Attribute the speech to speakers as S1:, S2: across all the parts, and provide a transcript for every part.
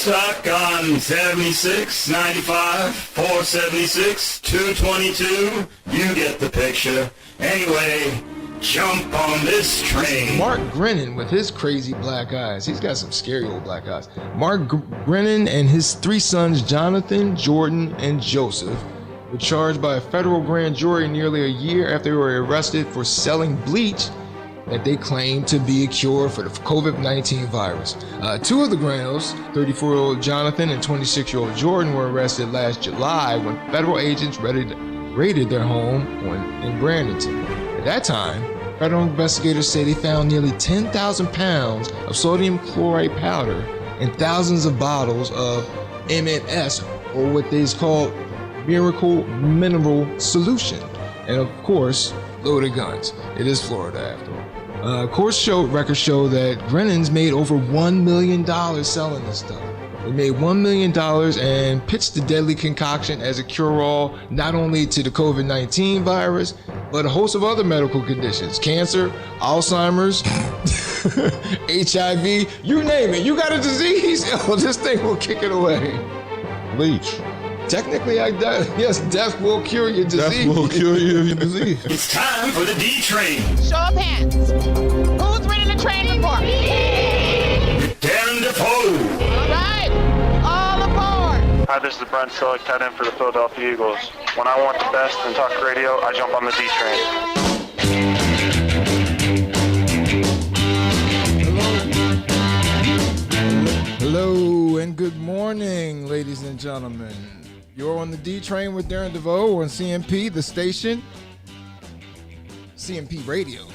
S1: stuck on 76, 95, 476, 222. You get the picture. Anyway, jump on this train.
S2: Mark Grennan with his crazy black eyes. He's got some scary old black eyes. Mark Grennan and his three sons, Jonathan, Jordan, and Joseph, were charged by a federal grand jury nearly a year after they were arrested for selling bleach that they claimed to be a cure for the COVID-19 virus. Two of the Grennos, 34-year-old Jonathan and 26-year-old Jordan, were arrested last July when federal agents raided their home in Bradenton. At that time, federal investigators say they found nearly 10,000 pounds of sodium chloride powder and thousands of bottles of MMS, or what they call Miracle Mineral Solution, and of course, loaded guns. It is Florida after all. Records show that Grennan's made over $1 million selling this stuff. They made $1 million and pitched the deadly concoction as a cure-all not only to the COVID-19 virus, but a host of other medical conditions: cancer, Alzheimer's, HIV, you name it. You got a disease? Oh, this thing will kick it away.
S3: Bleach.
S2: Technically, yes, death will cure your disease.
S3: Death will cure your disease.
S1: It's time for the D train.
S4: Show of hands. Who's ridden the train before?
S1: Darren DeVoue.
S4: All right. All aboard.
S5: Hi, this is Brent Selleck, tight end for the Philadelphia Eagles. When I want the best in talk radio, I jump on the D train.
S2: Hello and good morning, ladies and gentlemen. You're on the D train with Darren DeVoue on CMP, the station. CMP Radio,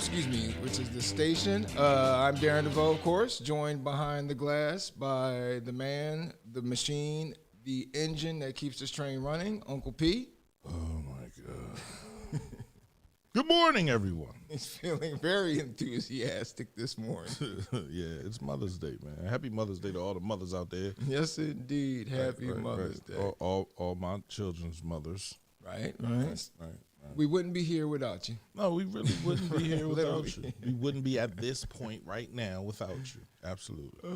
S2: which is the station. I'm Darren DeVoue, of course, joined behind the glass by the man, the machine, the engine that keeps this train running, Uncle P.
S3: Oh, my God. Good morning, everyone.
S2: He's feeling very enthusiastic this morning.
S3: Yeah, it's Mother's Day, man. Happy Mother's Day to all the mothers out there.
S2: Yes, indeed. Happy Mother's Day.
S3: All my children's mothers.
S2: Right. We wouldn't be here without you.
S3: No, we really wouldn't be here without you. We wouldn't be at this point right now without you. Absolutely.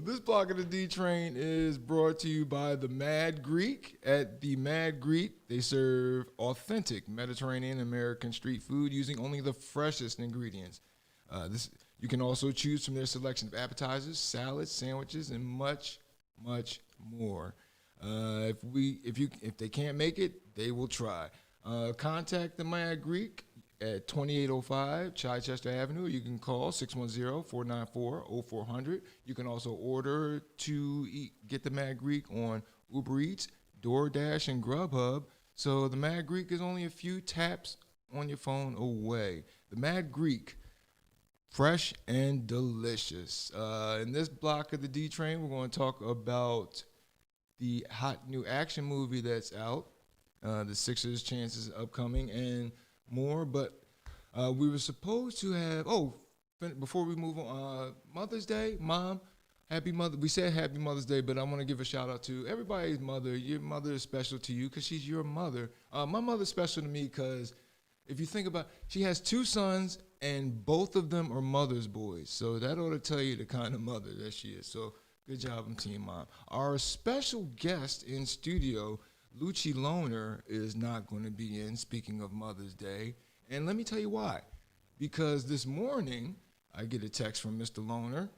S2: This block of the D Train is brought to you by the Mad Greek. At the Mad Greek, they serve authentic Mediterranean American street food using only the freshest ingredients. You can also choose from their selection of appetizers, salads, sandwiches, and much, much more. If they can't make it, they will try. Contact the Mad Greek at 2805 Chichester Avenue. You can call 610-494-0400. You can also order to get the Mad Greek on Uber Eats, DoorDash, and Grubhub. So the Mad Greek is only a few taps on your phone away. The Mad Greek, fresh and delicious. In this block of the D Train, we're going to talk about the hot new action movie that's out. The Sixers' chances upcoming and more, but we were supposed to have, before we move on, Mother's Day, Mom, happy Mother. We said happy Mother's Day, but I want to give a shout out to everybody's mother. Your mother is special to you because she's your mother. My mother's special to me because if you think about, she has two sons and both of them are mother's boys. So that ought to tell you the kind of mother that she is. So good job, Team Mom. Our special guest in studio, Lucci Loner, is not going to be in, speaking of Mother's Day. And let me tell you why. Because this morning, I get a text from Mr. Loner.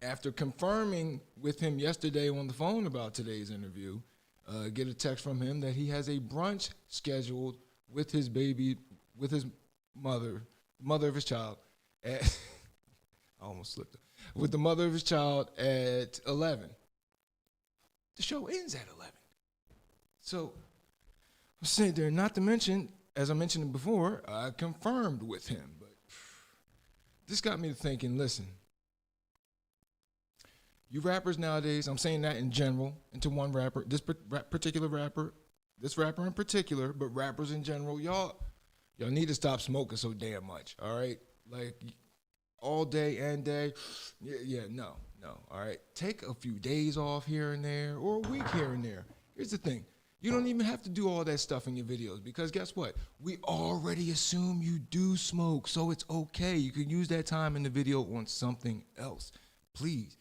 S2: After confirming with him yesterday on the phone about today's interview, get a text from him that he has a brunch scheduled with his baby, with his mother of his child, I almost slipped it, with the mother of his child at 11. The show ends at 11. So I'm sitting there, not to mention, as I mentioned before, I confirmed with him. But this got me to thinking, listen, you rappers nowadays, I'm saying that in general, into one rapper, this particular rapper, this rapper in particular, but rappers in general, y'all need to stop smoking so damn much, all right? Like, all day and day, no, all right? Take a few days off here and there, or a week here and there. Here's the thing. You don't even have to do all that stuff in your videos because guess what? We already assume you do smoke, so it's okay. You can use that time in the video on something else. Please.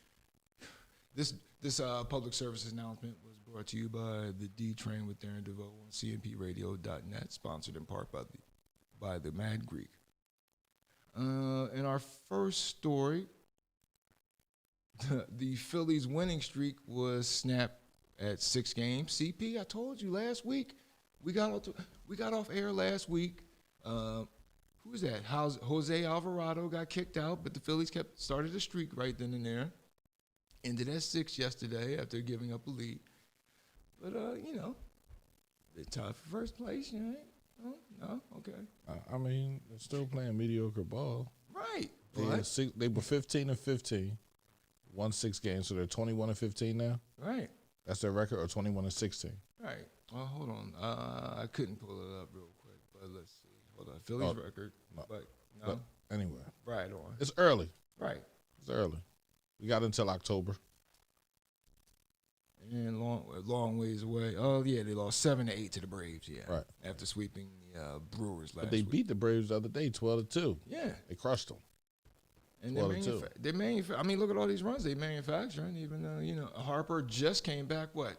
S2: This public service announcement was brought to you by the D Train with Darren DeVoue on CMPRadio.net, sponsored in part by the Mad Greek. In our first story, the Phillies' winning streak was snapped at 6 games. CP, I told you last week. We got off air last week. Who was that? Jose Alvarado got kicked out, but the Phillies started a streak right then and there. Ended at 6 yesterday after giving up a lead. But they're tied for first place, you know? No, okay.
S3: I mean, they're still playing mediocre ball.
S2: Right.
S3: They were 15-15, won 6 games, so they're 21-15 now.
S2: Right.
S3: That's their record, or 21-16.
S2: Right. Oh, hold on. I couldn't pull it up real quick, but let's see. Hold on. Phillies record,
S3: no.
S2: but no.
S3: But anyway,
S2: Right on.
S3: it's early.
S2: Right.
S3: It's early. We got until October.
S2: And long ways away. Oh yeah, they lost 7-8 to the Braves. Yeah.
S3: Right.
S2: After sweeping the Brewers last
S3: But they
S2: week.
S3: beat the Braves the other day, 12-2.
S2: Yeah.
S3: They crushed them.
S2: And
S3: Well,
S2: I mean, look at all these runs they manufacturing. Even Harper just came back. What?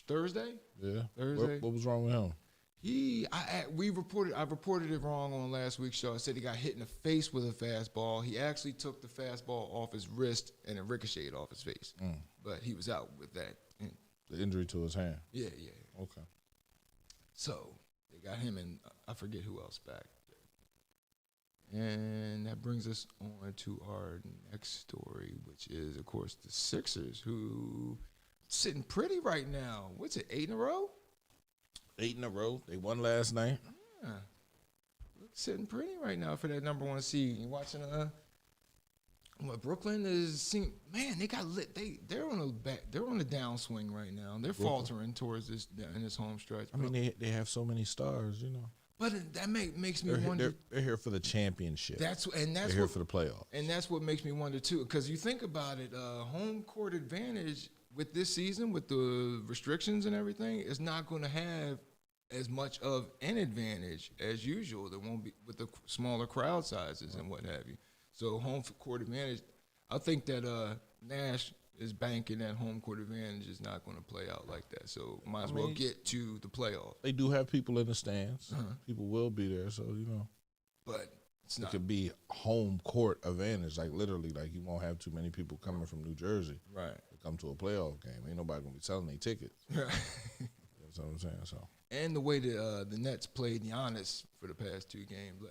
S2: Thursday.
S3: Yeah.
S2: Thursday.
S3: What was wrong with him?
S2: I reported it wrong on last week's show. I said he got hit in the face with a fastball. He actually took the fastball off his wrist and it ricocheted off his face. But he was out with that.
S3: The injury to his hand.
S2: Yeah.
S3: Okay.
S2: So they got him and I forget who else back. And that brings us on to our next story, which is, of course, the Sixers, who sitting pretty right now. What's it, 8 in a row?
S3: 8 in a row. They won last night.
S2: Yeah. Sitting pretty right now for that number 1 seed. You watching Brooklyn is man, they got lit. They're on a downswing right now. They're faltering towards in this home stretch.
S3: I mean, they have so many stars, you know.
S2: But that makes me wonder.
S3: They're here for the championship.
S2: They're
S3: here for the playoffs.
S2: And that's what makes me wonder too, because you think about it, home court advantage with this season, with the restrictions and everything, is not going to have as much of an advantage as usual. There won't be with the smaller crowd sizes and what have you. So home court advantage, I think that Nash is banking that home court advantage is not going to play out like that. So might as well get to the playoff.
S3: They do have people in the stands. People will be there, so you know.
S2: But it's not.
S3: It could be home court advantage, like literally, like you won't have too many people coming from New Jersey,
S2: right,
S3: to come to a playoff game. Ain't nobody gonna be selling their tickets.
S2: Right.
S3: That's what I'm saying. So.
S2: And the way the Nets played Giannis for the past 2 games,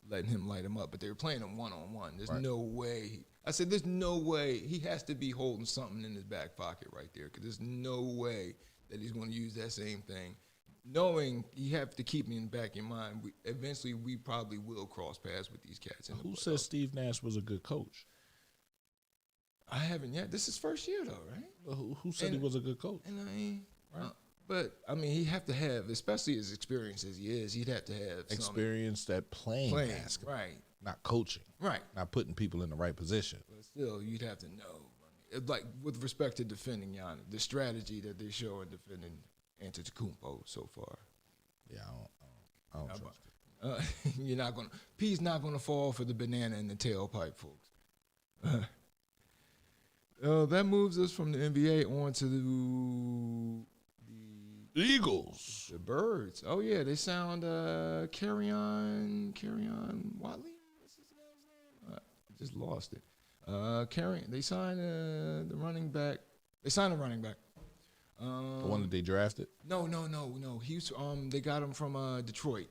S2: letting him light him up, but they were playing him one-on-one. There's no way. I said, there's no way. He has to be holding something in his back pocket right there, because there's no way that he's going to use that same thing. Knowing you have to keep in the back of your mind, eventually we probably will cross paths with these cats.
S3: Who said Steve Nash was a good coach?
S2: I haven't yet. This is first year, though, right?
S3: Well, who said he was a good coach?
S2: And but I mean, he have to have, especially as experienced as he is, he'd have to have
S3: experience that playing basketball,
S2: right?
S3: Not coaching,
S2: right?
S3: Not putting people in the right position.
S2: But still, you'd have to know, like with respect to defending Giannis, the strategy that they show in defending Antetokounmpo so far.
S3: Yeah, I don't trust it.
S2: You're not gonna. P's not gonna fall for the banana in the tailpipe, folks. That moves us from the NBA on to the
S3: Eagles.
S2: The Birds. Oh yeah, they sound Carry-On Watley. What's his name? I just lost it. They signed the running back. They signed a running back.
S3: The one that they drafted?
S2: No. He was, they got him from Detroit.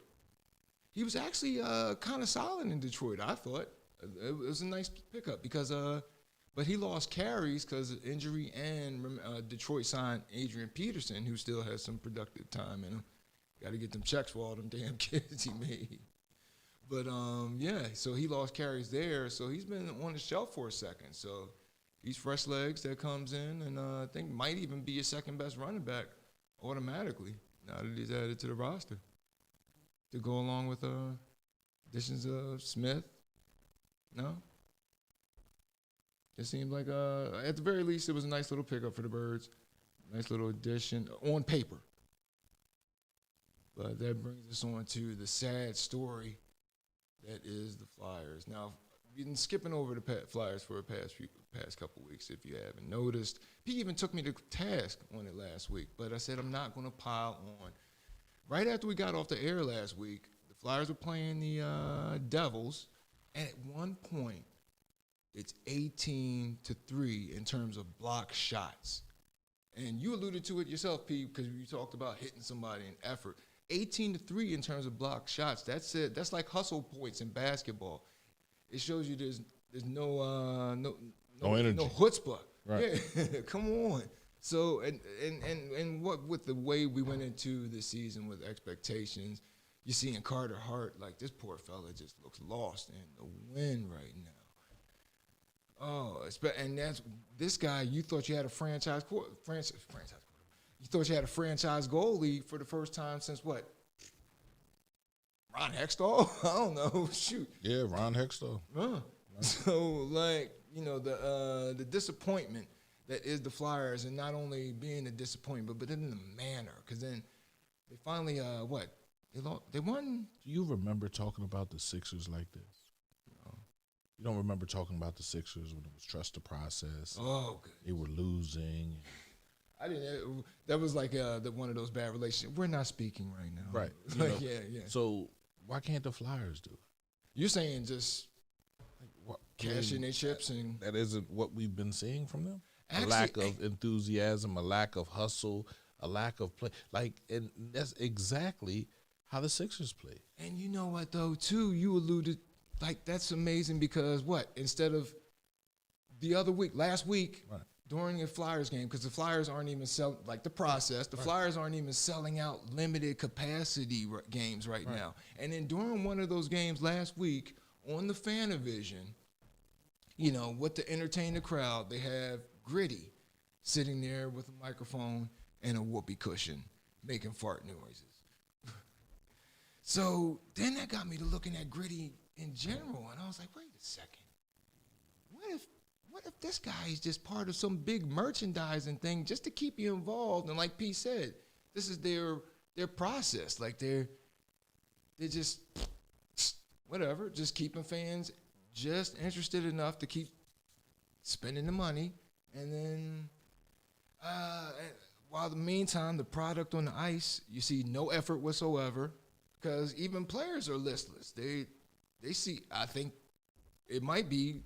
S2: He was actually kind of solid in Detroit, I thought. It was a nice pickup because but he lost carries because of injury, and Detroit signed Adrian Peterson, who still has some productive time in him. Got to get them checks for all them damn kids he made. But, so he lost carries there, so he's been on the shelf for a second. So he's fresh legs that comes in, and I think might even be a second-best running back automatically now that he's added to the roster to go along with additions of Smith. No? It seemed like, at the very least, it was a nice little pickup for the Birds. Nice little addition on paper. But that brings us on to the sad story that is the Flyers. Now, been skipping over the Flyers for the past couple weeks, if you haven't noticed. He even took me to task on it last week, but I said I'm not going to pile on. Right after we got off the air last week, the Flyers were playing the Devils, and at one point, it's 18-3 in terms of block shots. And you alluded to it yourself, Pete, because you talked about hitting somebody in effort. 18-3 in terms of block shots. That's it. That's like hustle points in basketball. It shows you there's no
S3: energy,
S2: no chutzpah.
S3: Right.
S2: Yeah, come on. So and what with the way we went into the season with expectations, you're seeing Carter Hart, like this poor fella just looks lost in the wind right now. Oh, and that's this guy. You thought you had a franchise. You thought you had a franchise goalie for the first time since what? Ron Hextall? I don't know. Shoot.
S3: Yeah, Ron Hextall.
S2: So like the disappointment that is the Flyers, and not only being a disappointment, but in the manner, because then they finally they won.
S3: Do you remember talking about the Sixers like this? You don't remember talking about the Sixers when it was trust the process.
S2: Oh, good.
S3: They were losing.
S2: I didn't. That was like one of those bad relationships. We're not speaking right now.
S3: Right.
S2: Like, yeah.
S3: So why can't the Flyers do it?
S2: You're saying just cash in their chips and
S3: that isn't what we've been seeing from them.
S2: Actually,
S3: a lack of enthusiasm, a lack of hustle, a lack of play. And that's exactly how the Sixers play.
S2: And you know what though, too, you alluded. Like, that's amazing because instead of the other week, last week,
S3: right,
S2: during a Flyers game, because the Flyers aren't even selling, like the process, the Flyers aren't even selling out limited capacity games right now. And then during one of those games last week on the Fanavision, what to entertain the crowd, they have Gritty sitting there with a microphone and a whoopee cushion making fart noises. So then that got me to looking at Gritty in general, and I was like, wait a second. What if this guy is just part of some big merchandising thing just to keep you involved? And like Pete said, this is their process. Like they're just whatever, just keeping fans just interested enough to keep spending the money, and then while the meantime the product on the ice, you see no effort whatsoever, because even players are listless. They see, I think it might be,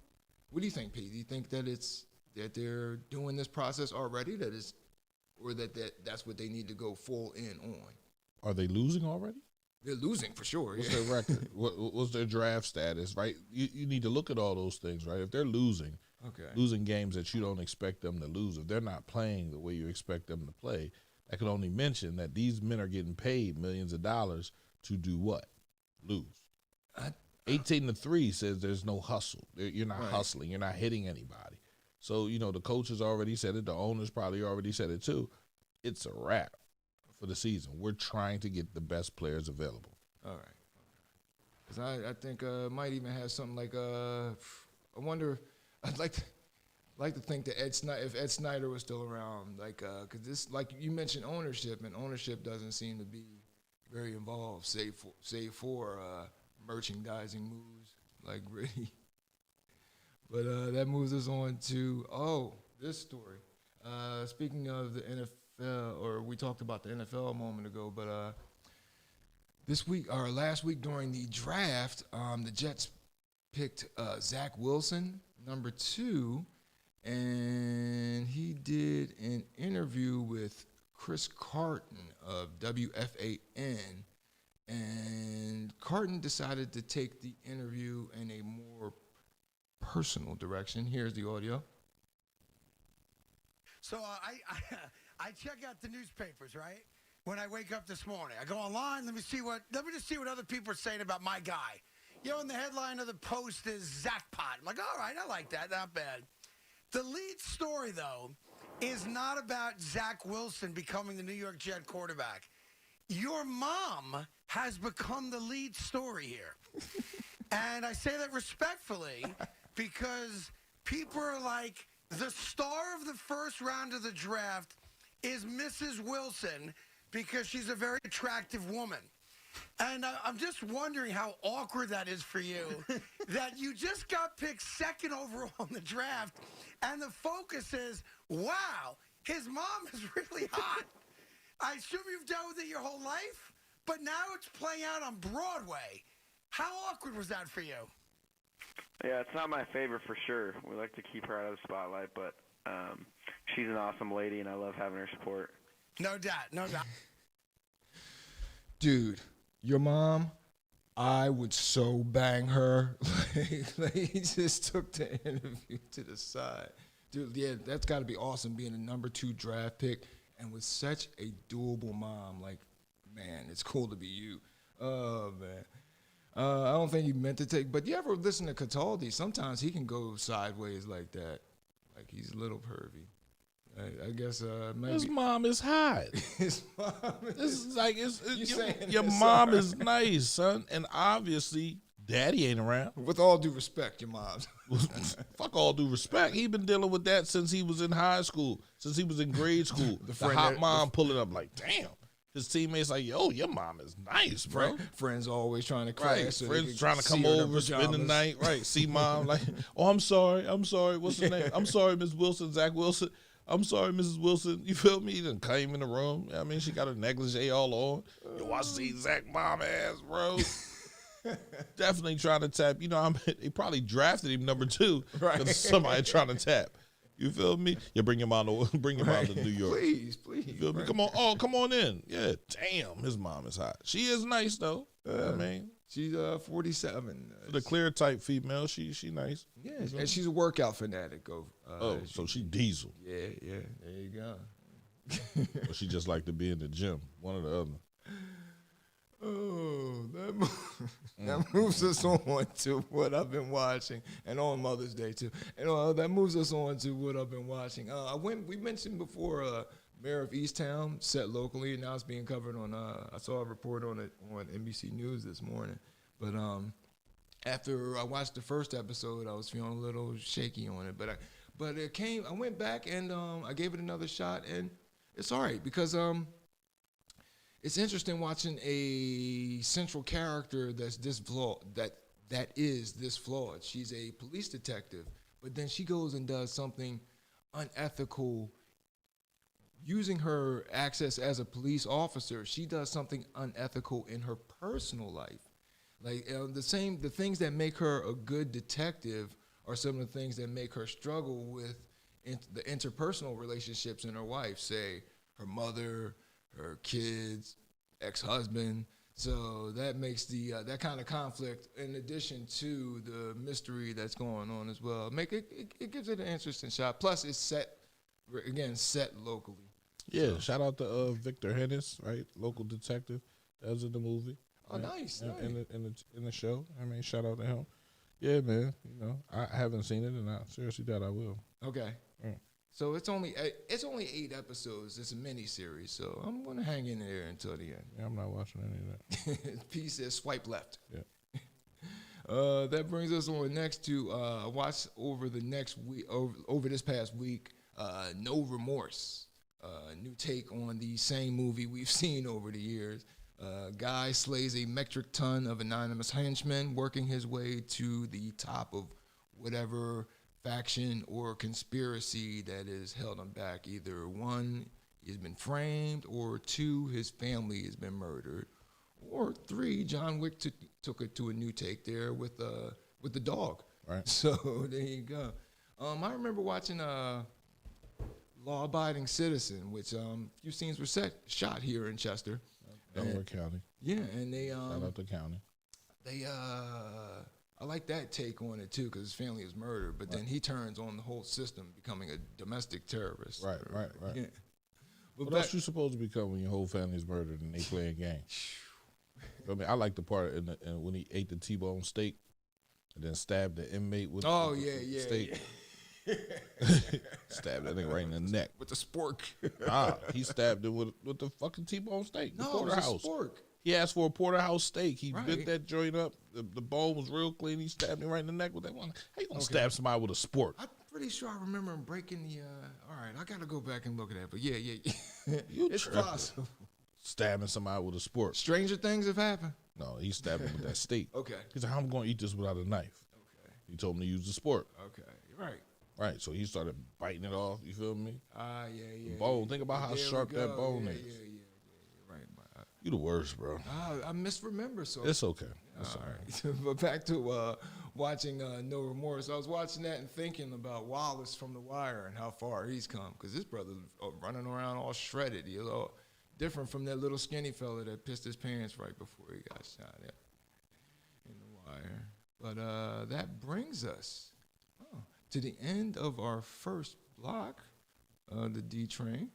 S2: what do you think, Pete? Do you think that that they're doing this process already, or that's what they need to go full in on?
S3: Are they losing already?
S2: They're losing for sure.
S3: What's their record? What's their draft status, right? You need to look at all those things, right? If they're losing games that you don't expect them to lose, if they're not playing the way you expect them to play, I can only mention that these men are getting paid millions of dollars to do what? Lose. 18-3 says there's no hustle. You're not hustling. You're not hitting anybody. So, the coaches already said it. The owners probably already said it too. It's a wrap for the season. We're trying to get the best players available.
S2: All right. Because I think might even have something like I wonder. I'd like to think that if Ed Snyder was still around, because this, like you mentioned, ownership, and ownership doesn't seem to be very involved, save for merchandising moves like Gritty. But that moves us on to this story. Speaking of the NFL, or we talked about the NFL a moment ago, but this week or last week during the draft, the Jets picked Zach Wilson, number 2, and he did an interview with Chris Carton of WFAN, and Carton decided to take the interview in a more personal direction. Here's the audio.
S6: So I check out the newspapers, right? When I wake up this morning, I go online. Let me just see what other people are saying about my guy. And the headline of the Post is Zachpot. I'm like, all right, I like that, not bad. The lead story, though, is not about Zach Wilson becoming the New York Jet quarterback. Your mom has become the lead story here. And I say that respectfully because people are like, the star of the first round of the draft is Mrs. Wilson because she's a very attractive woman. And I'm just wondering how awkward that is for you that you just got picked second overall in the draft, and the focus is, wow, his mom is really hot. I assume you've dealt with it your whole life, but now it's playing out on Broadway. How awkward was that for you?
S5: Yeah, it's not my favorite for sure. We like to keep her out of the spotlight, but she's an awesome lady, and I love having her support.
S6: No doubt, no doubt.
S2: Dude, your mom, I would so bang her. He just took the interview to the side. Dude, yeah, that's got to be awesome being a number 2 draft pick and with such a doable mom. Like, man, it's cool to be you. Oh, man. I don't think he meant to take, but you ever listen to Cataldi? Sometimes he can go sideways like that. Like he's a little pervy. I guess maybe.
S3: His mom is hot.
S2: His mom is
S3: like your mom is nice, son, and obviously daddy ain't around.
S2: With all due respect, your mom's.
S3: Fuck all due respect. He been dealing with that since he was in high school, since he was in grade school. the hot mom pulling up like, damn. His teammates like, yo, your mom is nice, bro.
S2: Friends always trying to crash.
S3: Right.
S2: So
S3: friends trying to come over, spend the night. Right. See mom like, oh, I'm sorry. What's the name? I'm sorry, Miss Wilson, Zach Wilson. I'm sorry, Mrs. Wilson. You feel me? He done came in the room. I mean, she got a negligee all on. Yo, I see Zach mom ass, bro. Definitely trying to tap. You know, they probably drafted him number 2 because somebody trying to tap. You feel me? Yeah, bring him out to New York.
S2: Please.
S3: You feel me? Come on. Oh, come on in. Yeah, damn, his mom is hot. She is nice though. I mean,
S2: she's 47.
S3: The clear type female. She nice.
S2: Yeah, and she's a workout fanatic.
S3: So she diesel.
S2: Yeah. There you go.
S3: Or she just like to be in the gym. One or the other.
S2: Oh, that moves us on to what I've been watching, and on Mother's Day too. And that moves us on to what I've been watching. We mentioned before, Mayor of Easttown, set locally, and now it's being covered on. I saw a report on it on NBC News this morning. But after I watched the first episode, I was feeling a little shaky on it. But it came. I went back and I gave it another shot, and it's all right because it's interesting watching a central character that's this flawed, that is this flawed. She's a police detective, but then she goes and does something unethical. Using her access as a police officer, she does something unethical in her personal life. Like the things that make her a good detective are some of the things that make her struggle with the interpersonal relationships in her life. Say her mother, her kids, ex-husband. So that makes that kind of conflict, in addition to the mystery that's going on as well, it gives it an interesting shot. Plus, it's set locally.
S3: Yeah, so. Shout out to Victor Hennis, right, local detective that was in the movie.
S2: Oh, right? Nice.
S3: In the show. I mean, shout out to him. Yeah, man. You know, I haven't seen it, and I seriously doubt I will.
S2: Okay. So it's only 8 episodes. It's a mini series, so I'm gonna hang in there until the end.
S3: Yeah, I'm not watching any of that.
S2: P says swipe left.
S3: Yeah.
S2: That brings us on next to watch over the next week over this past week. No Remorse, new take on the same movie we've seen over the years. Guy slays a metric ton of anonymous henchmen, working his way to the top of whatever faction or conspiracy that has held him back. Either 1, he's been framed, or 2, his family has been murdered, or 3, John Wick took it to a new take there with the dog.
S3: Right.
S2: So there you go. I remember watching Law Abiding Citizen, which few scenes were shot here in Chester.
S3: Delaware County.
S2: Yeah, and they
S3: shout out the county.
S2: They I like that take on it too, because his family is murdered, but then he turns on the whole system, becoming a domestic terrorist.
S3: Right.
S2: Yeah.
S3: But what else you supposed to become when your whole family's murdered and they playing games? I mean, I like the part when he ate the T-bone steak and then stabbed the inmate with the steak. Yeah. Stabbed that nigga right in the neck
S2: with the spork.
S3: He stabbed him with the fucking T-bone steak.
S2: No,
S3: the porterhouse.
S2: It was a spork.
S3: He asked for a porterhouse steak. He bit that joint up. The bone was real clean. He stabbed him right in the neck with that one. How you gonna stab somebody with a spork?
S2: I'm pretty sure I remember him breaking the. All right, I gotta go back and look at that. But yeah. It's possible.
S3: Stabbing somebody with a spork.
S2: Stranger things have happened.
S3: No, he stabbed him with that steak.
S2: Okay.
S3: He's like, I'm gonna eat this without a knife. He told him to use the sport.
S2: Okay, right.
S3: Right, so he started biting it off. You feel me?
S2: Yeah.
S3: The bone. Think about how sharp that bone is.
S2: Yeah. Right.
S3: You the worst, bro.
S2: I misremember, so
S3: It's okay. It's all right.
S2: But back to watching No Remorse. I was watching that and thinking about Wallace from The Wire and how far he's come. Because this brother's running around all shredded. He's all different from that little skinny fella that pissed his pants right before he got shot at in The Wire. But that brings us to the end of our first block, the D Train.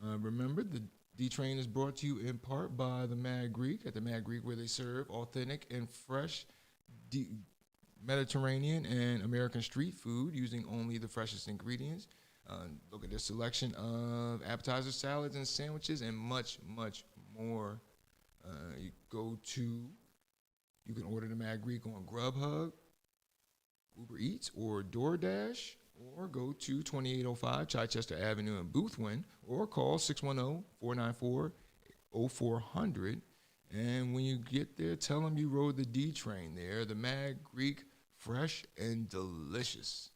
S2: Remember, the D Train is brought to you in part by the Mad Greek, at the Mad Greek, where they serve authentic and fresh Mediterranean and American street food using only the freshest ingredients. Look at their selection of appetizers, salads, and sandwiches, and much, much more. You can order the Mad Greek on Grubhub, Uber Eats, or DoorDash, or go to 2805 Chichester Avenue in Boothwyn, or call 610-494-0400. And when you get there, tell them you rode the D Train there. The Mad Greek, fresh and delicious.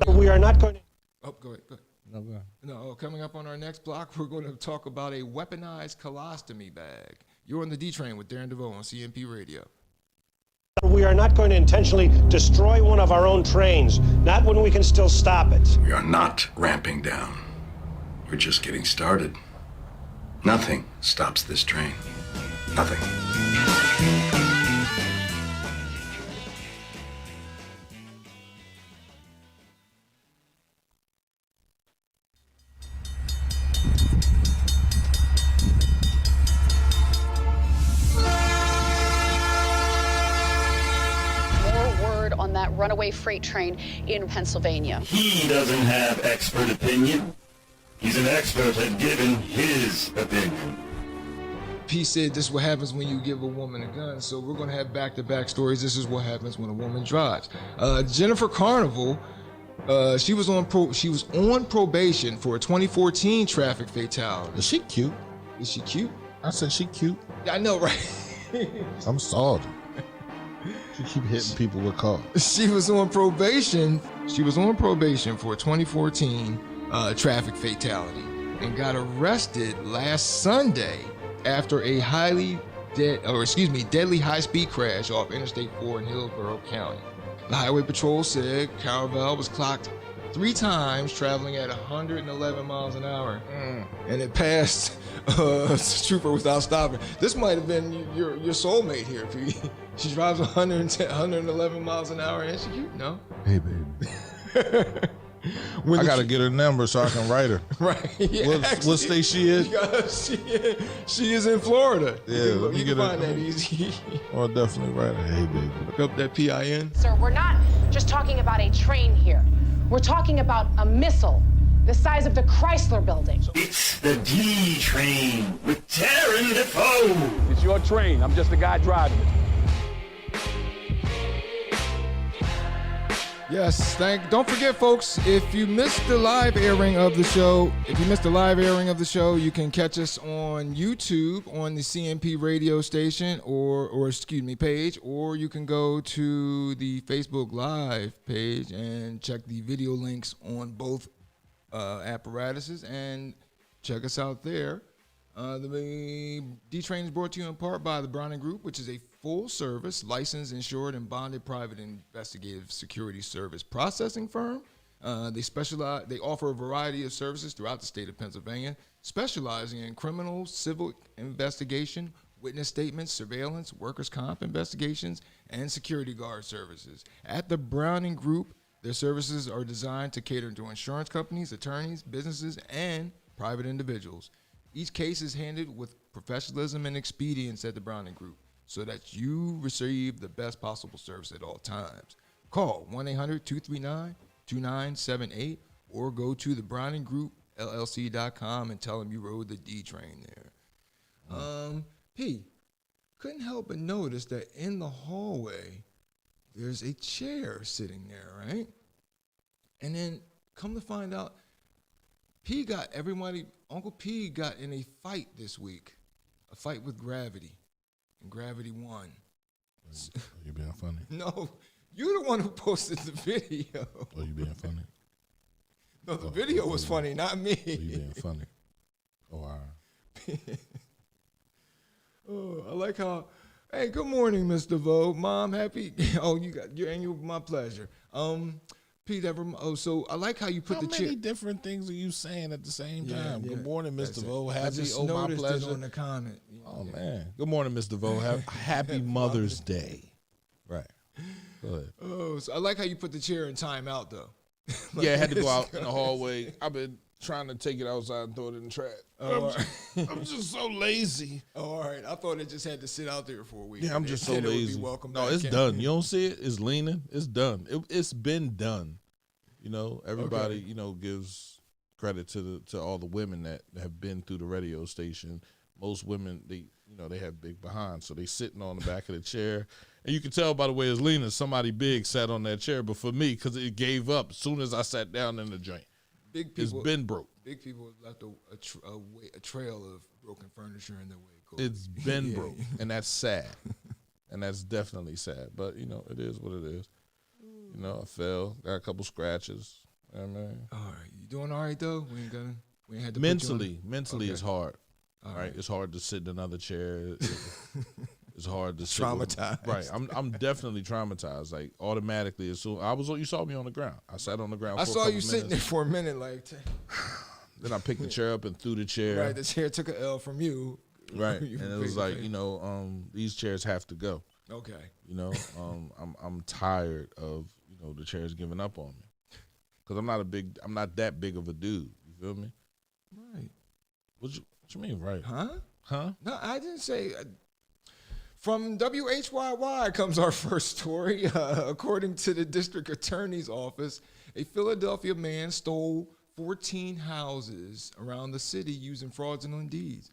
S7: We are not going to.
S2: Oh, go ahead.
S3: No, go ahead.
S2: No, coming up on our next block, we're going to talk about a weaponized colostomy bag. You're on the D Train with Darren DeVoue on CMP Radio.
S7: We are not going to intentionally destroy one of our own trains, not when we can still stop it.
S8: We are not ramping down. We're just getting started. Nothing stops this train. Nothing.
S9: On that runaway freight train in Pennsylvania.
S1: He doesn't have expert opinion. He's an expert at giving his opinion.
S2: P said this is what happens when you give a woman a gun. So we're going to have back-to-back stories. This is what happens when a woman drives. Jennifer Carnival, she was on probation for a 2014 traffic fatality.
S3: Is she cute?
S2: Is she cute?
S3: I said she cute.
S2: I know, right?
S3: I'm salty. She keep hitting people with cars.
S2: She was on probation. She was on probation for a 2014 traffic fatality and got arrested last Sunday after a deadly high-speed crash off Interstate 4 in Hillsborough County. The Highway Patrol said Caravel was clocked 3 times traveling at 111 miles an hour, and it passed the trooper without stopping. This might have been your soulmate here, P. She drives 111 miles an hour, and she cute? No?
S3: Hey, baby. I got to get her number so I can write her.
S2: Right. Yeah,
S3: what state she is?
S2: She is in Florida.
S3: Yeah,
S2: you can find that easy.
S3: I'll definitely write her. Hey, baby.
S2: Look up that PIN.
S10: Sir, we're not just talking about a train here. We're talking about a missile the size of the Chrysler Building.
S1: It's the D Train with Darren DeVoue.
S11: It's your train. I'm just the guy driving it.
S2: Yes, don't forget, folks, if you missed the live airing of the show, you can catch us on YouTube on the CMP radio station page, or you can go to the Facebook Live page and check the video links on both apparatuses and check us out there. The D-Train is brought to you in part by the Browning Group, which is a full-service, licensed, insured, and bonded private investigative security service processing firm. They offer a variety of services throughout the state of Pennsylvania, specializing in criminal, civil investigation, witness statements, surveillance, workers' comp investigations, and security guard services. At the Browning Group, their services are designed to cater to insurance companies, attorneys, businesses, and private individuals. Each case is handled with professionalism and expedience at the Browning Group so that you receive the best possible service at all times. Call 1-800-239-2978 or go to thebrowninggroup.llc.com and tell them you rode the D train there. P, couldn't help but notice that in the hallway, there's a chair sitting there, right? And then come to find out, Uncle P got in a fight this week, a fight with Gravity, and Gravity won.
S3: You being funny?
S2: No, You're the one who posted the video.
S3: Oh, you being funny?
S2: No, the video was funny, not me.
S3: Oh, you being funny? Oh, all right.
S2: Oh, I like how. Hey, good morning, Miss DeVoue. Mom, happy. Oh, you got your annual. My pleasure. Pete, so I like how you put
S3: how
S2: the chair.
S3: How many different things are you saying at the same time?
S2: Yeah.
S3: Good morning, Miss DeVoue. Happy.
S2: I just
S3: my
S2: noticed
S3: pleasure.
S2: it on the comment.
S3: Oh man. Good morning, Miss DeVoue. Happy Mother's Day. Right. Go ahead.
S2: Oh, so I like how you put the chair in timeout though.
S3: Yeah, I had to go out in the hallway. I've been trying to take it outside and throw it in the trash. I'm just so lazy.
S2: Oh, all right. I thought it just had to sit out there for a week.
S3: Yeah, I'm just so lazy. No, it's done. You don't see it? It's leaning. It's done. It's been done. You know, everybody, you know, gives credit to all the women that have been through the radio station. Most women, they have big behinds, so they sitting on the back of the chair. And you can tell by the way it's leaning, somebody big sat on that chair. But for me, because it gave up as soon as I sat down in the joint.
S2: Big people,
S3: it's been broke.
S2: Big people have left a trail of broken furniture in their wake.
S3: It's been broke, and that's sad. And that's definitely sad. But, you know, it is what it is. You know, I fell, got a couple scratches. You know what I mean?
S2: All right. You doing all right, though? We ain't had to
S3: Mentally it's hard. All right. It's hard to sit in another chair. It's hard to sit.
S2: Traumatized.
S3: Right. I'm definitely traumatized. Like, automatically, as soon you saw me on the ground. I sat on the ground
S2: I
S3: for a
S2: saw
S3: couple
S2: you sitting there for a minute, like.
S3: Then I picked the chair up and threw the chair.
S2: Right, the chair took an L from you.
S3: Right, and it was like, you know, these chairs have to go.
S2: Okay.
S3: You know, I'm tired of, you know, the chairs giving up on me, because I'm not that big of a dude. You feel me?
S2: Right.
S3: What you mean, right?
S2: Huh? No, I didn't say. From WHYY comes our first story. According to the district attorney's office, a Philadelphia man stole 14 houses around the city using fraudulent deeds.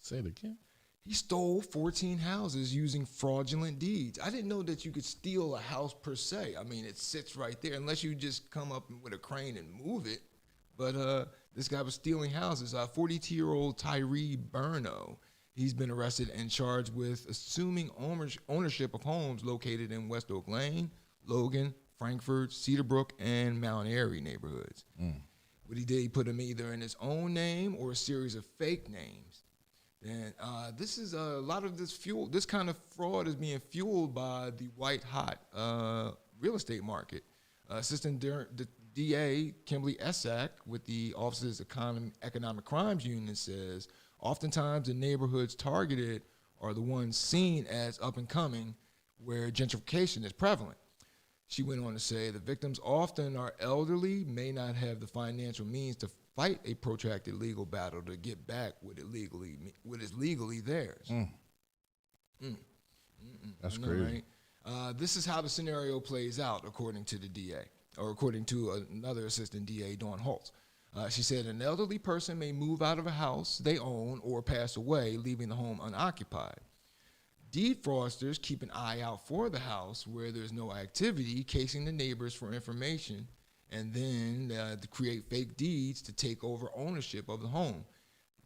S3: Say it again.
S2: He stole 14 houses using fraudulent deeds. I didn't know that you could steal a house per se. I mean, it sits right there unless you just come up with a crane and move it. But this guy was stealing houses. 42-year-old Tyree Burno. He's been arrested and charged with assuming ownership of homes located in West Oak Lane, Logan, Frankfurt, Cedarbrook, and Mount Airy neighborhoods. What he did, he put them either in his own name or a series of fake names. And this is a lot of this kind of fraud is being fueled by the white hot real estate market. Assistant DA Kimberly Essak with the Office's Economic Crimes Unit says, oftentimes the neighborhoods targeted are the ones seen as up and coming where gentrification is prevalent. She went on to say the victims often are elderly, may not have the financial means to fight a protracted legal battle to get back what is legally theirs.
S3: That's crazy.
S2: Right? This is how the scenario plays out, according to the DA, or according to another assistant DA, Dawn Holtz. She said an elderly person may move out of a house they own or pass away, leaving the home unoccupied. Deed fraudsters keep an eye out for the house where there's no activity, casing the neighbors for information, and then to create fake deeds to take over ownership of the home.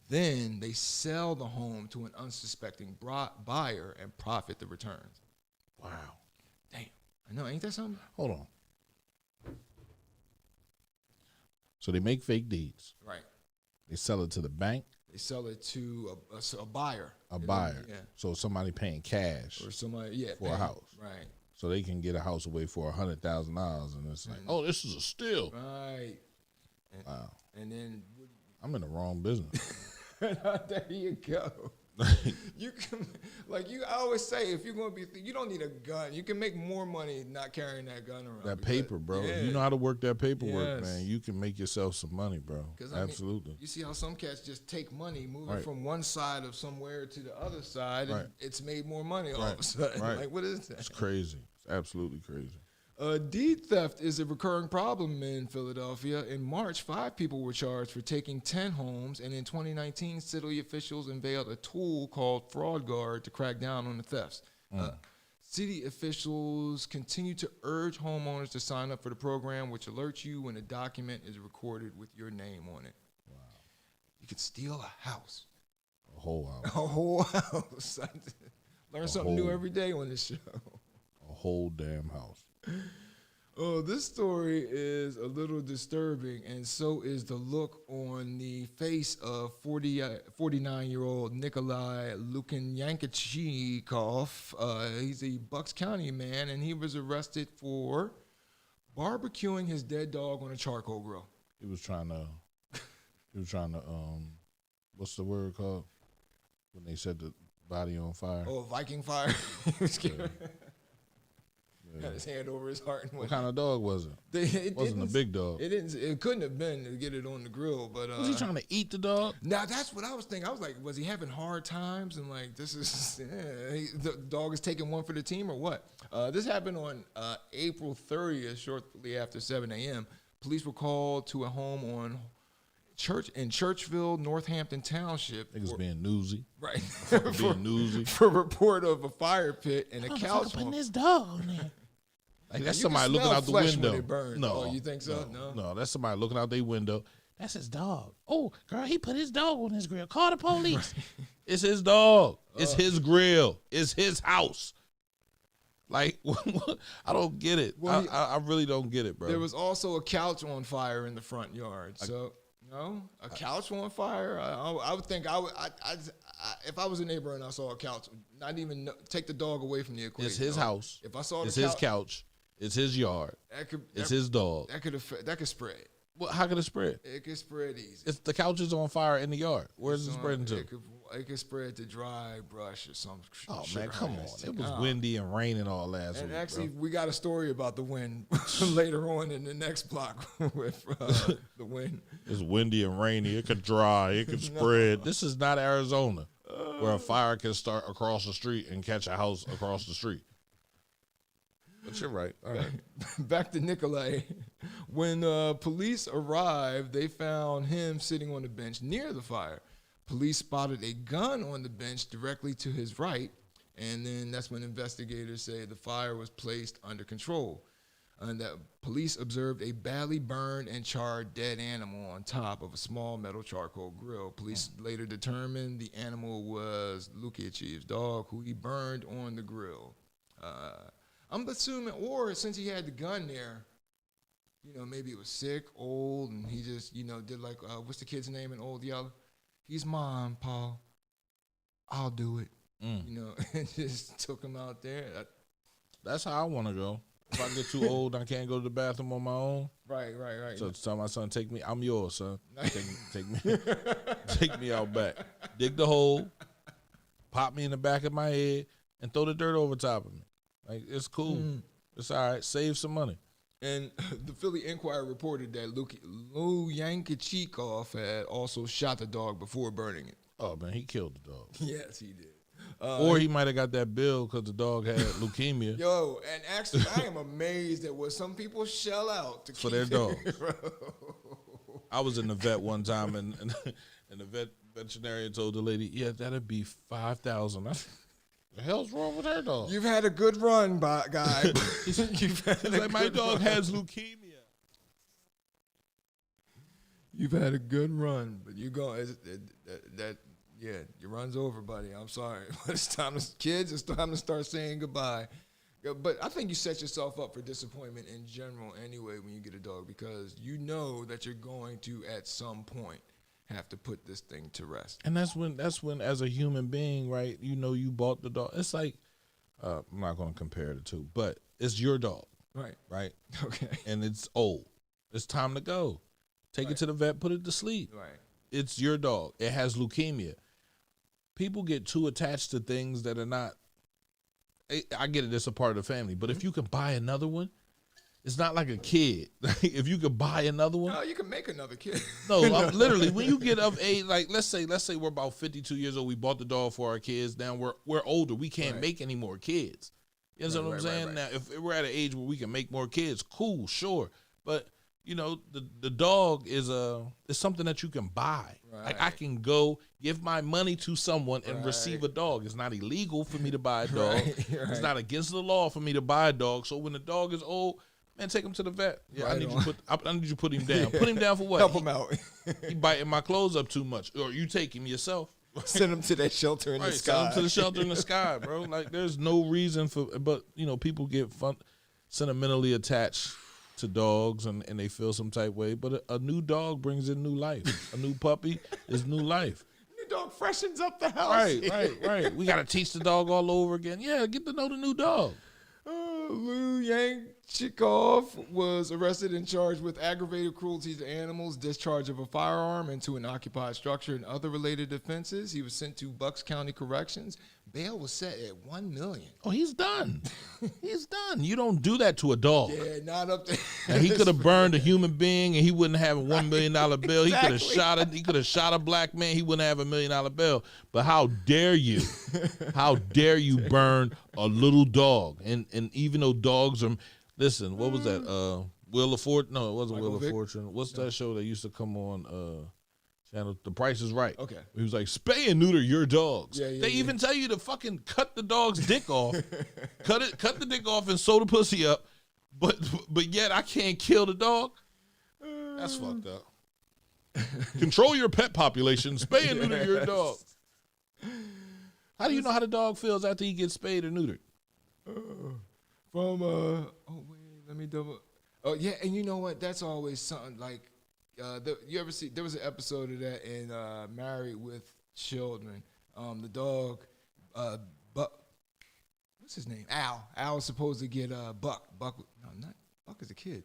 S2: Then they sell the home to an unsuspecting buyer and profit the returns.
S3: Wow.
S2: Damn. I know, ain't that something?
S3: Hold on. So they make fake deeds.
S2: Right.
S3: They sell it to the bank.
S2: They sell it to a buyer.
S3: A buyer.
S2: Yeah.
S3: So somebody paying cash
S2: or somebody,
S3: for a house.
S2: Right.
S3: So they can get a house away for $100,000, and it's like, oh, this is a steal.
S2: Right.
S3: Wow.
S2: And then
S3: I'm in the wrong business.
S2: There you go. You can, I always say, if you're going to be, you don't need a gun. You can make more money not carrying that gun around.
S3: That paper, bro.
S2: Yeah.
S3: If you know how to work that paperwork, man, you can make yourself some money, bro. Absolutely.
S2: I mean, you see how some cats just take money, move it from one side of somewhere to the other side, and it's made more money all of a sudden. Like, what is that?
S3: It's crazy. It's absolutely crazy.
S2: Deed theft is a recurring problem in Philadelphia. In March, 5 people were charged for taking 10 homes, and in 2019, city officials unveiled a tool called Fraud Guard to crack down on the thefts. City officials continue to urge homeowners to sign up for the program, which alerts you when a document is recorded with your name on it. Wow. You could steal a house.
S3: A whole house.
S2: A whole house. Learn something new every day on this show.
S3: A whole damn house.
S2: Oh, this story is a little disturbing, and so is the look on the face of 49-year-old Nikolai Lukyanchikov. He's a Bucks County man, and he was arrested for barbecuing his dead dog on a charcoal grill.
S3: He was trying to, what's the word called? When they set the body on fire.
S2: Oh, Viking fire. He was scared. Had his hand over his heart. And
S3: what kind of dog was it? It wasn't a big dog.
S2: It couldn't have been to get it on the grill, but
S3: was he trying to eat the dog?
S2: Now that's what I was thinking. I was like, was he having hard times and like this is the dog is taking one for the team or what? This happened on April 30th, shortly after 7 a.m. Police were called to a home on Churchville, Northampton Township.
S3: Niggas being newsy.
S2: Right.
S3: being newsy.
S2: For a report of a fire pit and a couch.
S3: Putting this dog on there. Like that's somebody looking out the window.
S2: No, you think so?
S3: No, that's somebody looking out their window. That's his dog. Oh, girl, he put his dog on his grill. Call the police. Right. It's his dog. It's his grill. It's his house. Like, I don't get it. Well, I really don't get it, bro.
S2: There was also a couch on fire in the front yard. So, a couch on fire? I would think if I was a neighbor and I saw a couch, not even take the dog away from the equation.
S3: It's his house.
S2: If I saw
S3: it's his couch. It's his yard. It's his dog.
S2: That could spread.
S3: Well, how could it spread?
S2: It could spread easy.
S3: If the couch is on fire in the yard, where's it spreading to?
S2: It could spread to dry brush or something.
S3: Oh, man, come on. It was windy and raining all last week.
S2: And actually, we got a story about the wind later on in the next block with the wind.
S3: It's windy and rainy. It could dry. It could spread. This is not Arizona where a fire can start across the street and catch a house across the street. But you're right. All right.
S2: Back to Nikolai. When police arrived, they found him sitting on the bench near the fire. Police spotted a gun on the bench directly to his right, and then that's when investigators say the fire was placed under control. And that police observed a badly burned and charred dead animal on top of a small metal charcoal grill. Police later determined the animal was Lukiachev's dog, who he burned on the grill. I'm assuming, or since he had the gun there, maybe it was sick, old, and he just, did like, what's the kid's name in Old Yeller? He's mine, Paul. I'll do it. And just took him out there.
S3: That's how I want to go. If I get too old, I can't go to the bathroom on my own.
S2: Right.
S3: So tell my son, take me. I'm yours, son. Take me out back. Dig the hole, pop me in the back of my head, and throw the dirt over top of me. Like, it's cool. It's all right. Save some money.
S2: And the Philly Inquirer reported that Lukyanchikov had also shot the dog before burning it.
S3: Oh, man, he killed the dog.
S2: Yes, he did.
S3: Or he might have got that bill because the dog had leukemia.
S2: Yo, and actually, I am amazed at what some people shell out to
S3: for their dogs. I was in the vet one time, and the veterinarian told the lady, "Yeah, that'd be $5,000." The hell's wrong with her dog?
S2: You've had a good run, guy.
S3: My dog has leukemia.
S2: You've had a good run, but you go your run's over, buddy. I'm sorry, but it's time to start saying goodbye. But I think you set yourself up for disappointment in general anyway when you get a dog, because you know that you're going to at some point have to put this thing to rest.
S3: And that's when as a human being, right, you bought the dog. It's like, I'm not going to compare the two, but it's your dog. Right.
S2: Okay.
S3: And it's old. It's time to go. Take it to the vet, put it to sleep.
S2: Right.
S3: It's your dog. It has leukemia. People get too attached to things that are not, I get it, it's a part of the family, but if you can buy another one, it's not like a kid. If you could buy another one.
S2: No, you can make another kid.
S3: No, literally, when you get of age, like let's say we're about 52 years old. We bought the dog for our kids. Now we're older. We can't make any more kids. You know what I'm saying? Right. Now, if we're at an age where we can make more kids, cool, sure. But the dog is something that you can buy. Right. Like I can go give my money to someone and receive a dog. It's not illegal for me to buy a dog. It's not against the law for me to buy a dog. So when the dog is old, man, take him to the vet. Yeah, I need you to put him down. Put him down for what?
S2: Help him out.
S3: He biting my clothes up too much. Or you take him yourself.
S2: Send them to that shelter in the sky.
S3: Send them to the shelter in the sky, bro. Like, there's no reason for, but, people get sentimentally attached to dogs and they feel some type way, but a new dog brings in new life. A new puppy is new life.
S2: New dog freshens up the house.
S3: Right. We got to teach the dog all over again. Yeah, get to know the new dog.
S2: Lou Yanchikov was arrested and charged with aggravated cruelty to animals, discharge of a firearm into an occupied structure, and other related offenses. He was sent to Bucks County Corrections. Bail was set at $1 million.
S3: Oh, he's done. He's done. You don't do that to a dog.
S2: Yeah, not up there.
S3: And he could have burned a human being, and he wouldn't have a $1 million bill. Exactly. He could have shot a black man. He wouldn't have $1 million bill. But how dare you? How dare you burn a little dog? And even though dogs are, listen, what was that? Wheel of Fortune? No, it wasn't Wheel of Fortune. What's that show that used to come on? Channel? The Price is Right.
S2: Okay.
S3: He was like, spay and neuter your dogs.
S2: Yeah,
S3: they even tell you to fucking cut the dog's dick off. Cut the dick off and sew the pussy up. But yet I can't kill the dog. That's fucked up. Control your pet population. Spay and neuter your dog. How do you know how the dog feels after he gets spayed or neutered?
S2: Let me double. Oh yeah, and you know what? That's always something like. You ever see? There was an episode of that in Married with Children. The dog, Buck. What's his name? Al. Al was supposed to get Buck. Buck. No, not Buck is a kid.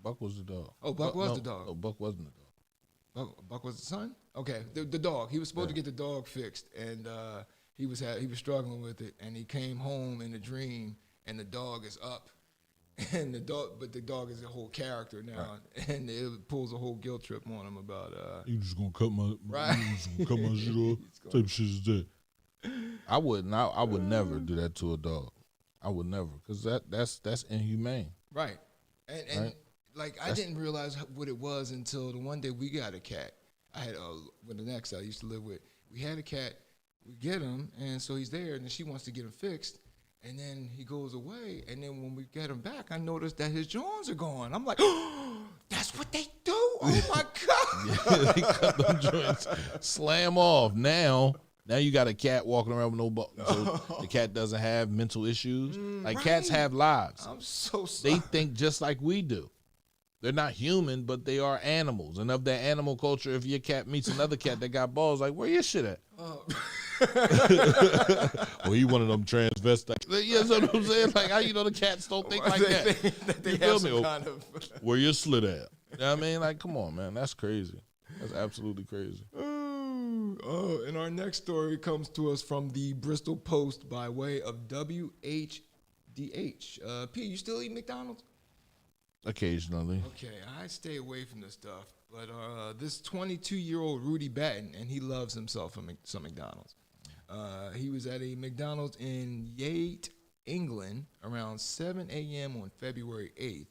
S3: Buck was the dog.
S2: Oh, Buck was the dog.
S3: No, Buck wasn't the dog.
S2: Buck was the son. Okay, the dog. He was supposed to get the dog fixed, and he was struggling with it, and he came home in a dream, and the dog is up. And the dog is a whole character now, and it pulls a whole guilt trip on him about.
S3: You just gonna cut my shit off? Type shit is that? I would never do that to a dog. I would never, because that's inhumane.
S2: Right, and right? I didn't realize what it was until the one day we got a cat. I had with the next I used to live with. We had a cat. We get him, and so he's there, and then she wants to get him fixed. And then he goes away, and then when we get him back, I noticed that his jaws are gone. I'm like, oh, that's what they do? Oh, my God.
S3: Yeah, they cut them joints, slam off. Now you got a cat walking around with no buttons. So the cat doesn't have mental issues. Cats have lives.
S2: I'm so sorry.
S3: They think just like we do. They're not human, but they are animals. And of that animal culture, if your cat meets another cat that got balls, like, where your shit at? Well, he one of them transvestites. You know what I'm saying? Like, how you know the cats don't think like that?
S2: They have some kind of...
S3: Where your slit at? You know what I mean? Like, come on, man. That's crazy. That's absolutely crazy.
S2: And our next story comes to us from the Bristol Post by way of WHDH. P, you still eat McDonald's?
S3: Occasionally.
S2: Okay, I stay away from this stuff. But this 22-year-old Rudy Batten, and he loves himself some McDonald's. He was at a McDonald's in Yate, England, around 7 a.m. on February 8th,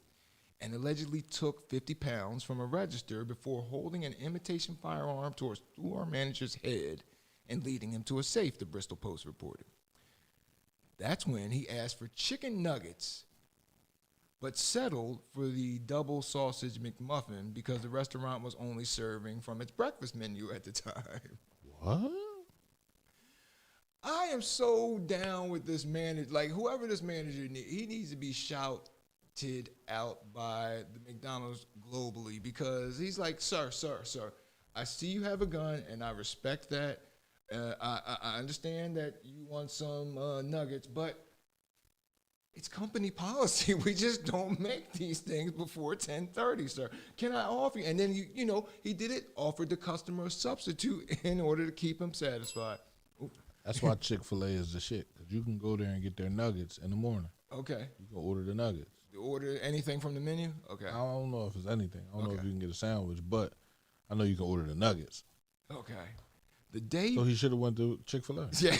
S2: and allegedly took 50 pounds from a register before holding an imitation firearm to our store manager's head and leading him to a safe, the Bristol Post reported. That's when he asked for chicken nuggets, but settled for the double sausage McMuffin because the restaurant was only serving from its breakfast menu at the time.
S3: What?
S2: I am so down with this manager. Like, whoever this manager needs, he needs to be shouted out by the McDonald's globally because he's like, sir, I see you have a gun, and I respect that. I understand that you want some nuggets, but it's company policy. We just don't make these things before 10:30, sir. Can I offer you? And then, you know, he did it, offered the customer a substitute in order to keep him satisfied. Ooh.
S3: That's why Chick-fil-A is the shit, because you can go there and get their nuggets in the morning.
S2: Okay.
S3: You can order the nuggets.
S2: You order anything from the menu? Okay.
S3: I don't know if it's anything. I don't know if you can get a sandwich, but I know you can order the nuggets.
S2: Okay. The day...
S3: So he should have went to Chick-fil-A.
S2: Yeah.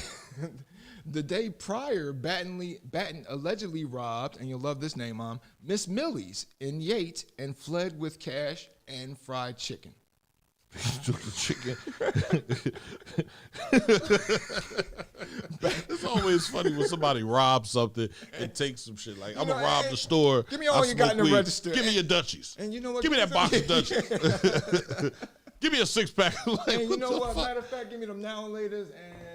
S2: The day prior, Batten allegedly robbed, and you'll love this name, Mom, Miss Millie's in Yates and fled with cash and fried chicken.
S3: He took the chicken. It's always funny when somebody robs something and takes some shit. Like, I'm going to rob the store.
S2: Give me all you got in the register.
S3: Give me your Dutchies.
S2: And you know what?
S3: Give me that box of Dutchies. Give me a 6-pack. Like,
S2: and you know what? Matter of fact, give me them now and laters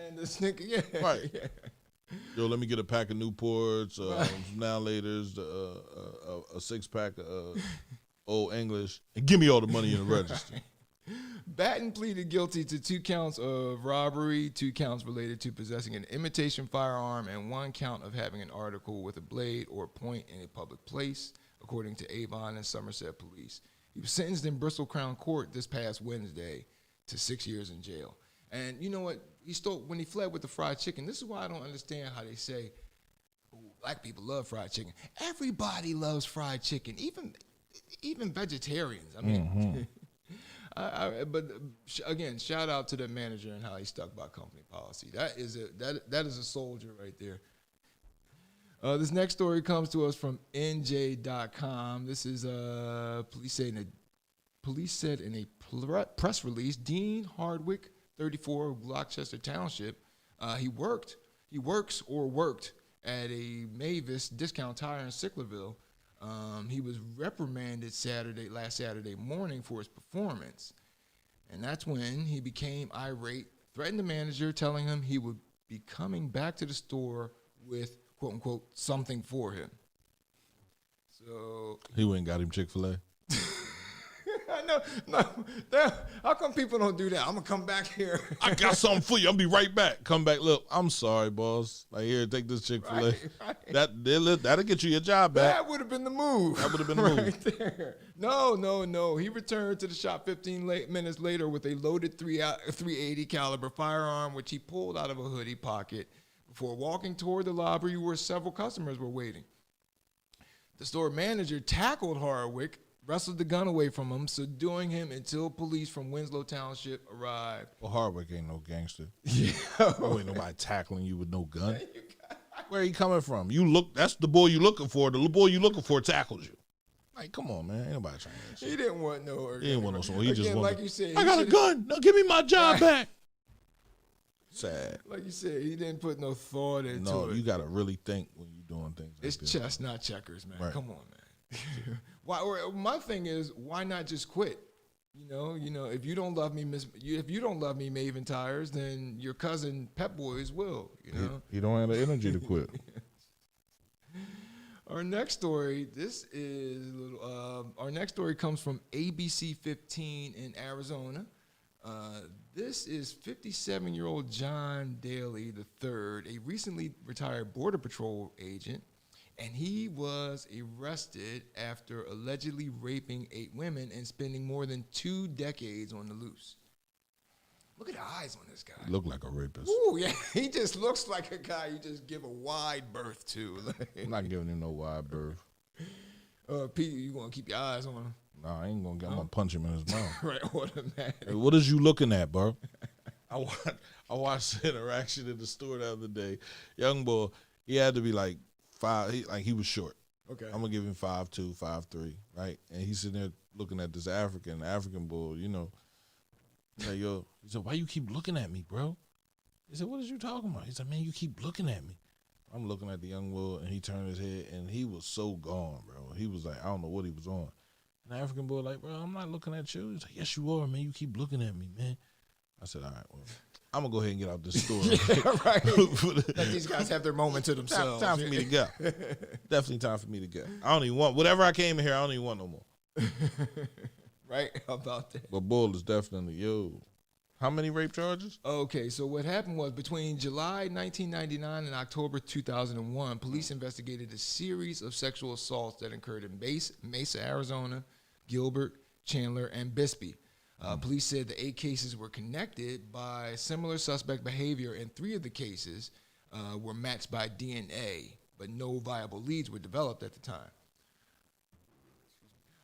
S2: and the Snickers. Yeah.
S3: Right.
S2: Yeah.
S3: Yo, let me get a pack of Newports, some now laters, a 6-pack of Old English, and give me all the money in the register.
S2: Batten pleaded guilty to 2 counts of robbery, 2 counts related to possessing an imitation firearm, and 1 count of having an article with a blade or point in a public place, according to Avon and Somerset police. He was sentenced in Bristol Crown Court this past Wednesday to 6 years in jail. And you know what? When he fled with the fried chicken, this is why I don't understand how they say black people love fried chicken. Everybody loves fried chicken, even vegetarians. I mean, but again, shout out to the manager and how he stuck by company policy. That is a soldier right there. This next story comes to us from NJ.com. This is police said in a press release, Dean Hardwick, 34 of Gloucester Township, he worked at a Mavis discount tire in Sicklerville. He was reprimanded last Saturday morning for his performance. And that's when he became irate, threatened the manager, telling him he would be coming back to the store with, quote unquote, something for him. So
S3: he went and got him Chick-fil-A.
S2: No. How come people don't do that? I'm gonna come back here.
S3: I got something for you. I'll be right back. Come back. Look, I'm sorry, boss. Like, here, take this Chick-fil-A.
S2: Right.
S3: That'll get you your job back.
S2: That would have been the move.
S3: That would have been the move.
S2: Right there. No. He returned to the shop 15 minutes later with a loaded .380 caliber firearm, which he pulled out of a hoodie pocket before walking toward the lobby where several customers were waiting. The store manager tackled Hardwick, wrestled the gun away from him, subduing him until police from Winslow Township arrived.
S3: Well, Hardwick ain't no gangster.
S2: Yeah.
S3: Ain't nobody tackling you with no gun. Where are you coming from? That's the boy you looking for. The boy you looking for tackled you. Like, come on, man. Ain't nobody trying that shit.
S2: He didn't want no.
S3: He didn't want no smoke. He just wanted,
S2: like you said,
S3: I got a gun. Now give me my job back. Sad.
S2: Like you said, he didn't put no thought into it.
S3: No, you got to really think when you're doing things like
S2: it's
S3: this.
S2: chess, not checkers, man.
S3: Right.
S2: Come on, man. My thing is, why not just quit? You know, if you don't love me, if you don't love me, Maven Tires, then your cousin Pep Boys will. You know,
S3: he don't have the energy to quit.
S2: Our next story. Our next story comes from ABC 15 in Arizona. This is 57-year-old John Daly III, a recently retired Border Patrol agent, and he was arrested after allegedly raping 8 women and spending more than 2 decades on the loose. Look at the eyes on this guy.
S3: Look like a rapist.
S2: Ooh, yeah. He just looks like a guy you just give a wide berth to.
S3: I'm not giving him no wide berth.
S2: Pete, you gonna keep your eyes on him?
S3: No, I ain't gonna. I'm gonna punch him in his mouth.
S2: Right, automatic.
S3: Hey, what is you looking at, bro? I watched the interaction in the store the other day. Young boy, he had to be like 5. He was short.
S2: Okay.
S3: I'm gonna give him 5'2", 5'3", right? And he's sitting there looking at this African bull, you know. Like, yo, he said, why you keep looking at me, bro? He said, what is you talking about? He said, man, you keep looking at me. I'm looking at the young bull, and he turned his head, and he was so gone, bro. He was like, I don't know what he was on. And the African boy like, bro, I'm not looking at you. He's like, yes, you are, man. You keep looking at me, man. I said, all right, well, I'm going to go ahead and get out this store.
S2: Yeah, right. Let these guys have their moment to themselves.
S3: Time for me to go. Definitely time for me to go. I don't even want, whatever I came in here, I don't even want no more.
S2: Right? How about that?
S3: But bull is definitely, yo. How many rape charges?
S2: Okay, so what happened was between July 1999 and October 2001, police investigated a series of sexual assaults that occurred in Mesa, Arizona, Gilbert, Chandler, and Bisbee. Police said the 8 cases were connected by similar suspect behavior, and 3 of the cases were matched by DNA, but no viable leads were developed at the time.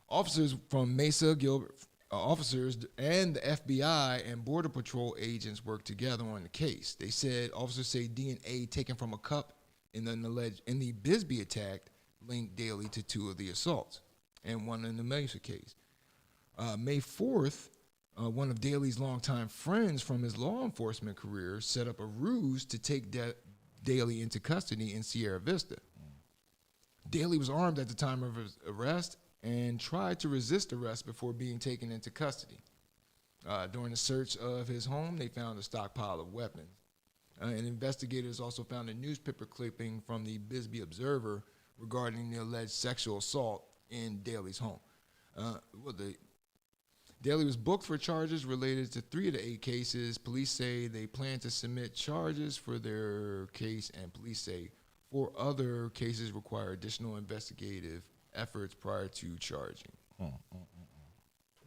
S2: Officers from Mesa, Gilbert, officers and the FBI and Border Patrol agents worked together on the case. They said officers say DNA taken from a cup in the Bisbee attack linked Daly to 2 of the assaults, and 1 in the Mesa case. May 4th, one of Daly's longtime friends from his law enforcement career set up a ruse to take Daly into custody in Sierra Vista. Daly was armed at the time of his arrest and tried to resist arrest before being taken into custody. During the search of his home, they found a stockpile of weapons. And investigators also found a newspaper clipping from the Bisbee Observer regarding the alleged sexual assault in Daly's home. Daly was booked for charges related to 3 of the 8 cases. Police say they plan to submit charges for their case, and police say 4 other cases require additional investigative efforts prior to charging.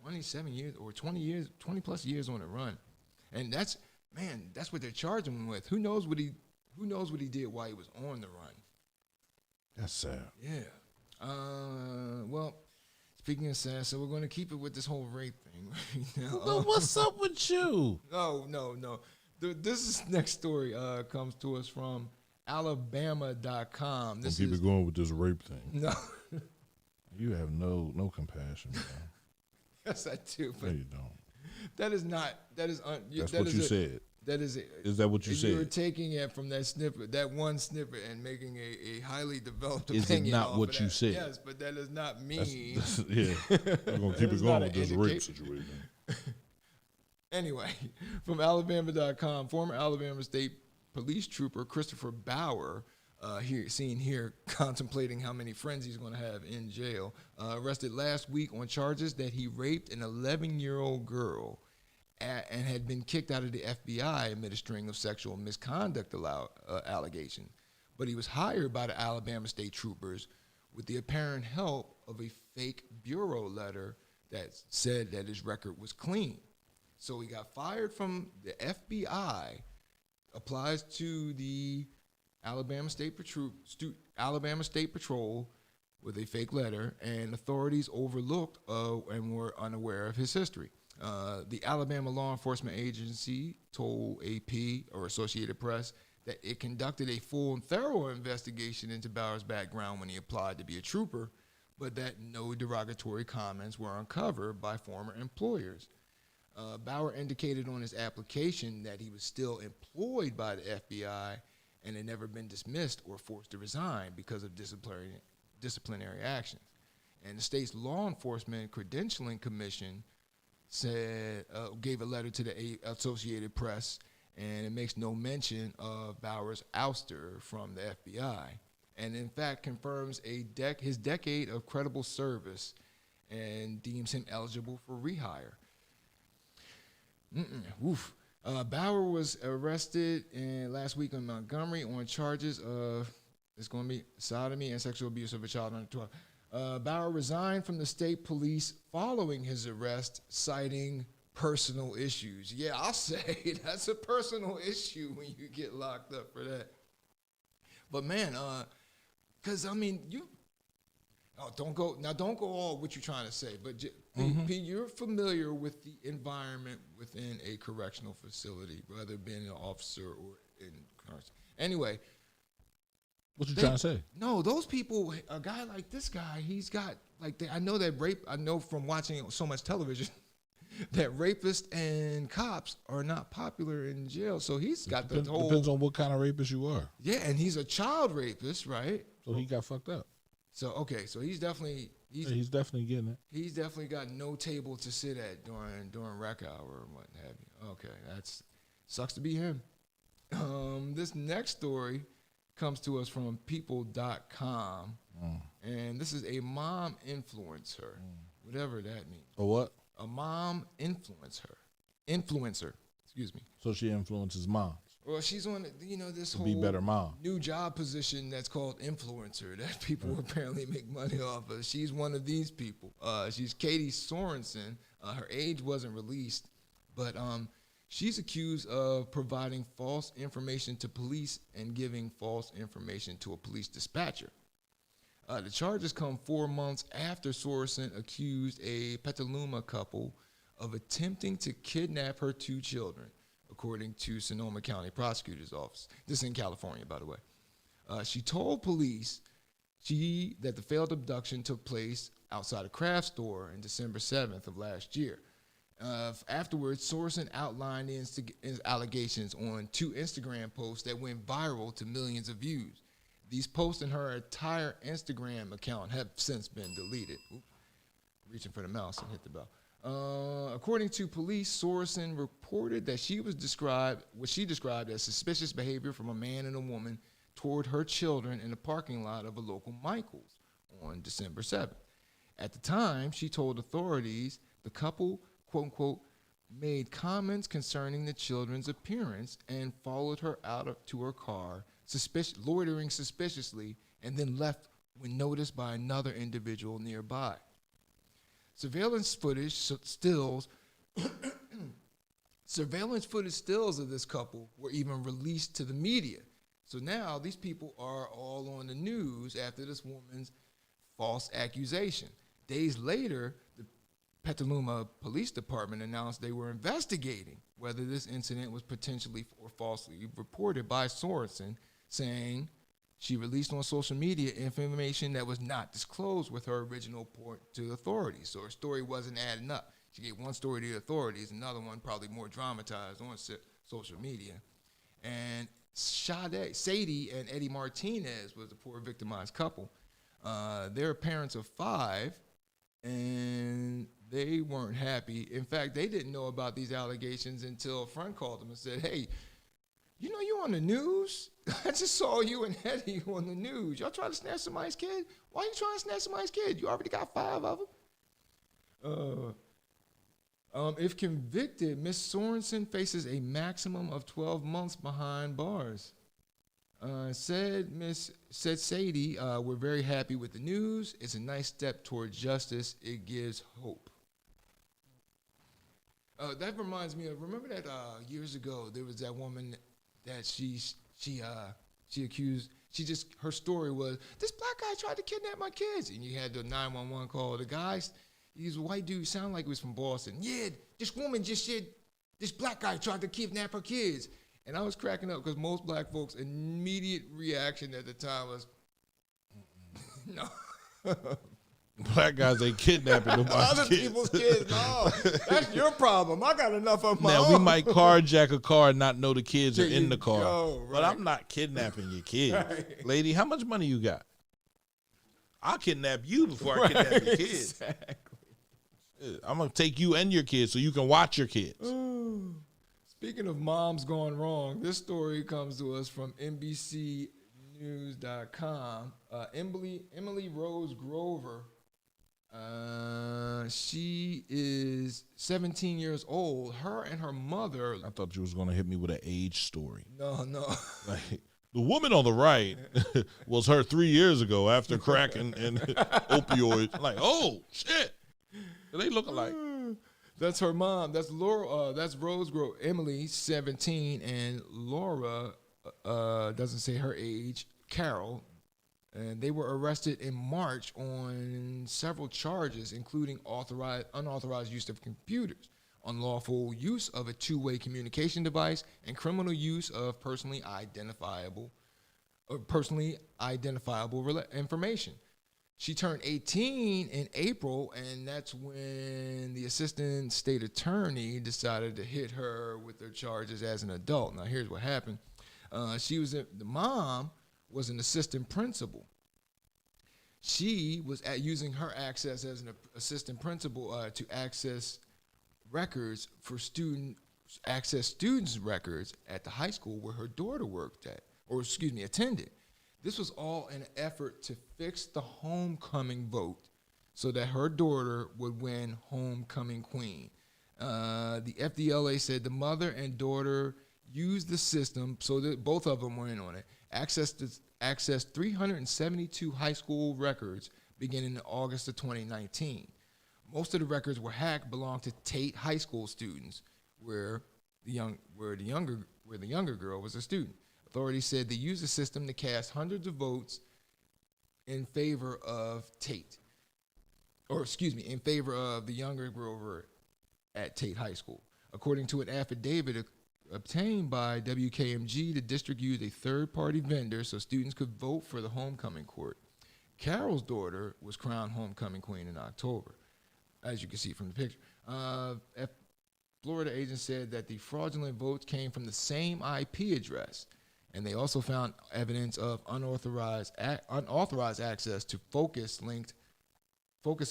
S2: 27 years or 20 plus years on the run. And that's what they're charging him with. Who knows what he did while he was on the run.
S3: That's sad.
S2: Yeah. Well, speaking of sad, so we're going to keep it with this whole rape thing right now.
S3: Well, what's up with you?
S2: No. This next story comes to us from Alabama.com.
S3: Keep it going with this rape thing.
S2: No.
S3: You have no compassion, man.
S2: Yes, I do. But
S3: no, you don't.
S2: That's
S3: what you said.
S2: That is it.
S3: Is that what you said?
S2: You're taking it from that snippet, that one snippet, and making a highly developed
S3: is
S2: opinion.
S3: Is it not what
S2: of
S3: you
S2: that.
S3: said?
S2: Yes, but that does not mean.
S3: Yeah, we're gonna keep it going with this rape situation.
S2: Anyway, from Alabama.com, former Alabama State Police Trooper Christopher Bauer, seen here contemplating how many friends he's going to have in jail, arrested last week on charges that he raped an 11-year-old girl and had been kicked out of the FBI amid a string of sexual misconduct allegations. But he was hired by the Alabama State Troopers with the apparent help of a fake bureau letter that said that his record was clean. So he got fired from the FBI, applies to the Alabama State Patrol with a fake letter, and authorities overlooked and were unaware of his history. The Alabama Law Enforcement Agency told AP or Associated Press that it conducted a full and thorough investigation into Bauer's background when he applied to be a trooper, but that no derogatory comments were uncovered by former employers. Bauer indicated on his application that he was still employed by the FBI and had never been dismissed or forced to resign because of disciplinary actions. And the state's law enforcement credentialing commission gave a letter to the Associated Press, and it makes no mention of Bauer's ouster from the FBI, and in fact confirms his decade of credible service and deems him eligible for rehire. Bauer was arrested last week in Montgomery on charges of sodomy and sexual abuse of a child under 12. Bauer resigned from the state police following his arrest, citing personal issues. Yeah, I'll say that's a personal issue when you get locked up for that. But man, because I mean, don't go all what you're trying to say, but you're familiar with the environment within a correctional facility, whether being an officer or in anyway.
S3: What you trying to say?
S2: No, those people, a guy like this guy, he's got I know from watching so much television that rapists and cops are not popular in jail. So he's got the whole.
S3: Depends on what kind of rapist you are.
S2: Yeah, and he's a child rapist, right?
S3: So he got fucked up.
S2: So okay, so he's definitely
S3: getting it.
S2: He's definitely got no table to sit at during rec hour and what have you. Okay, that's sucks to be him. This next story comes to us from people.com, and this is a mom influencer, whatever that means.
S3: A what?
S2: A mom influencer, excuse me.
S3: So she influences moms.
S2: Well, she's on, this
S3: to
S2: whole
S3: be better mom.
S2: New job position that's called influencer that people apparently make money off of. She's one of these people. She's Katie Sorensen. Her age wasn't released, but she's accused of providing false information to police and giving false information to a police dispatcher. The charges come 4 months after Sorensen accused a Petaluma couple of attempting to kidnap her 2 children, according to Sonoma County Prosecutor's Office. This is in California, by the way. She told police that the failed abduction took place outside a craft store on December 7th of last year. Afterwards, Sorensen outlined his allegations on 2 Instagram posts that went viral to millions of views. These posts in her entire Instagram account have since been deleted. Reaching for the mouse and hit the bell. According to police, Sorensen reported that what she described as suspicious behavior from a man and a woman toward her children in the parking lot of a local Michael's on December 7th. At the time, she told authorities the couple, quote unquote, made comments concerning the children's appearance and followed her to her car, loitering suspiciously, and then left when noticed by another individual nearby. Surveillance footage stills of this couple were even released to the media. So now these people are all on the news after this woman's false accusation. Days later, the Petaluma Police Department announced they were investigating whether this incident was potentially or falsely reported by Sorensen, saying she released on social media information that was not disclosed with her original report to authorities. So her story wasn't adding up. She gave one story to the authorities, another one probably more dramatized on social media. And Sadie and Eddie Martinez was the poor victimized couple. They're parents of 5, and they weren't happy. In fact, they didn't know about these allegations until a friend called them and said, hey, you know you on the news? I just saw you and Eddie on the news. Y'all trying to snatch somebody's kid? Why are you trying to snatch somebody's kid? You already got 5 of them. If convicted, Ms. Sorensen faces a maximum of 12 months behind bars. Said Sadie, we're very happy with the news. It's a nice step toward justice. It gives hope. That reminds me of, remember that years ago, there was that woman that she accused, her story was, this black guy tried to kidnap my kids. And you had the 911 call. The guy, he's a white dude, sounded like he was from Boston. Yeah, this woman just said this black guy tried to kidnap her kids. And I was cracking up because most black folks' immediate reaction at the time was, no.
S3: Black guys ain't kidnapping nobody's
S2: Other
S3: kids.
S2: people's kids, no. That's your problem. I got enough of my own.
S3: Now, we might carjack a car and not know the kids are in the car.
S2: Go, right.
S3: But I'm not kidnapping your kids.
S2: Right.
S3: Lady, how much money you got? I'll kidnap you before I kidnap your kids.
S2: Exactly.
S3: I'm going to take you and your kids so you can watch your kids.
S2: Speaking of moms gone wrong, this story comes to us from NBCnews.com. Emily Rose Grover, she is 17 years old. Her and her mother.
S3: I thought you was going to hit me with an age story.
S2: No.
S3: Like, the woman on the right was her 3 years ago after crack and opioids. Like, oh, shit. They look alike.
S2: That's her mom. That's Laura. That's Rose Grover. Emily, 17, and Laura doesn't say her age. Carol, and they were arrested in March on several charges, including unauthorized use of computers, unlawful use of a two-way communication device, and criminal use of personally identifiable information. She turned 18 in April, and that's when the assistant state attorney decided to hit her with their charges as an adult. Now, here's what happened. The mom was an assistant principal. She was using her access as an assistant principal to access students' records at the high school where her daughter attended. This was all in an effort to fix the homecoming vote so that her daughter would win homecoming queen. The FDLA said the mother and daughter used the system so that both of them were in on it, accessed 372 high school records beginning in August of 2019. Most of the records were hacked belonged to Tate High School students, where the younger girl was a student. Authorities said they used the system to cast hundreds of votes in favor of in favor of the younger Grover at Tate High School. According to an affidavit obtained by WKMG, the district used a third-party vendor so students could vote for the homecoming court. Carol's daughter was crowned homecoming queen in October, as you can see from the picture. Florida agents said that the fraudulent votes came from the same IP address, and they also found evidence of unauthorized access to Focus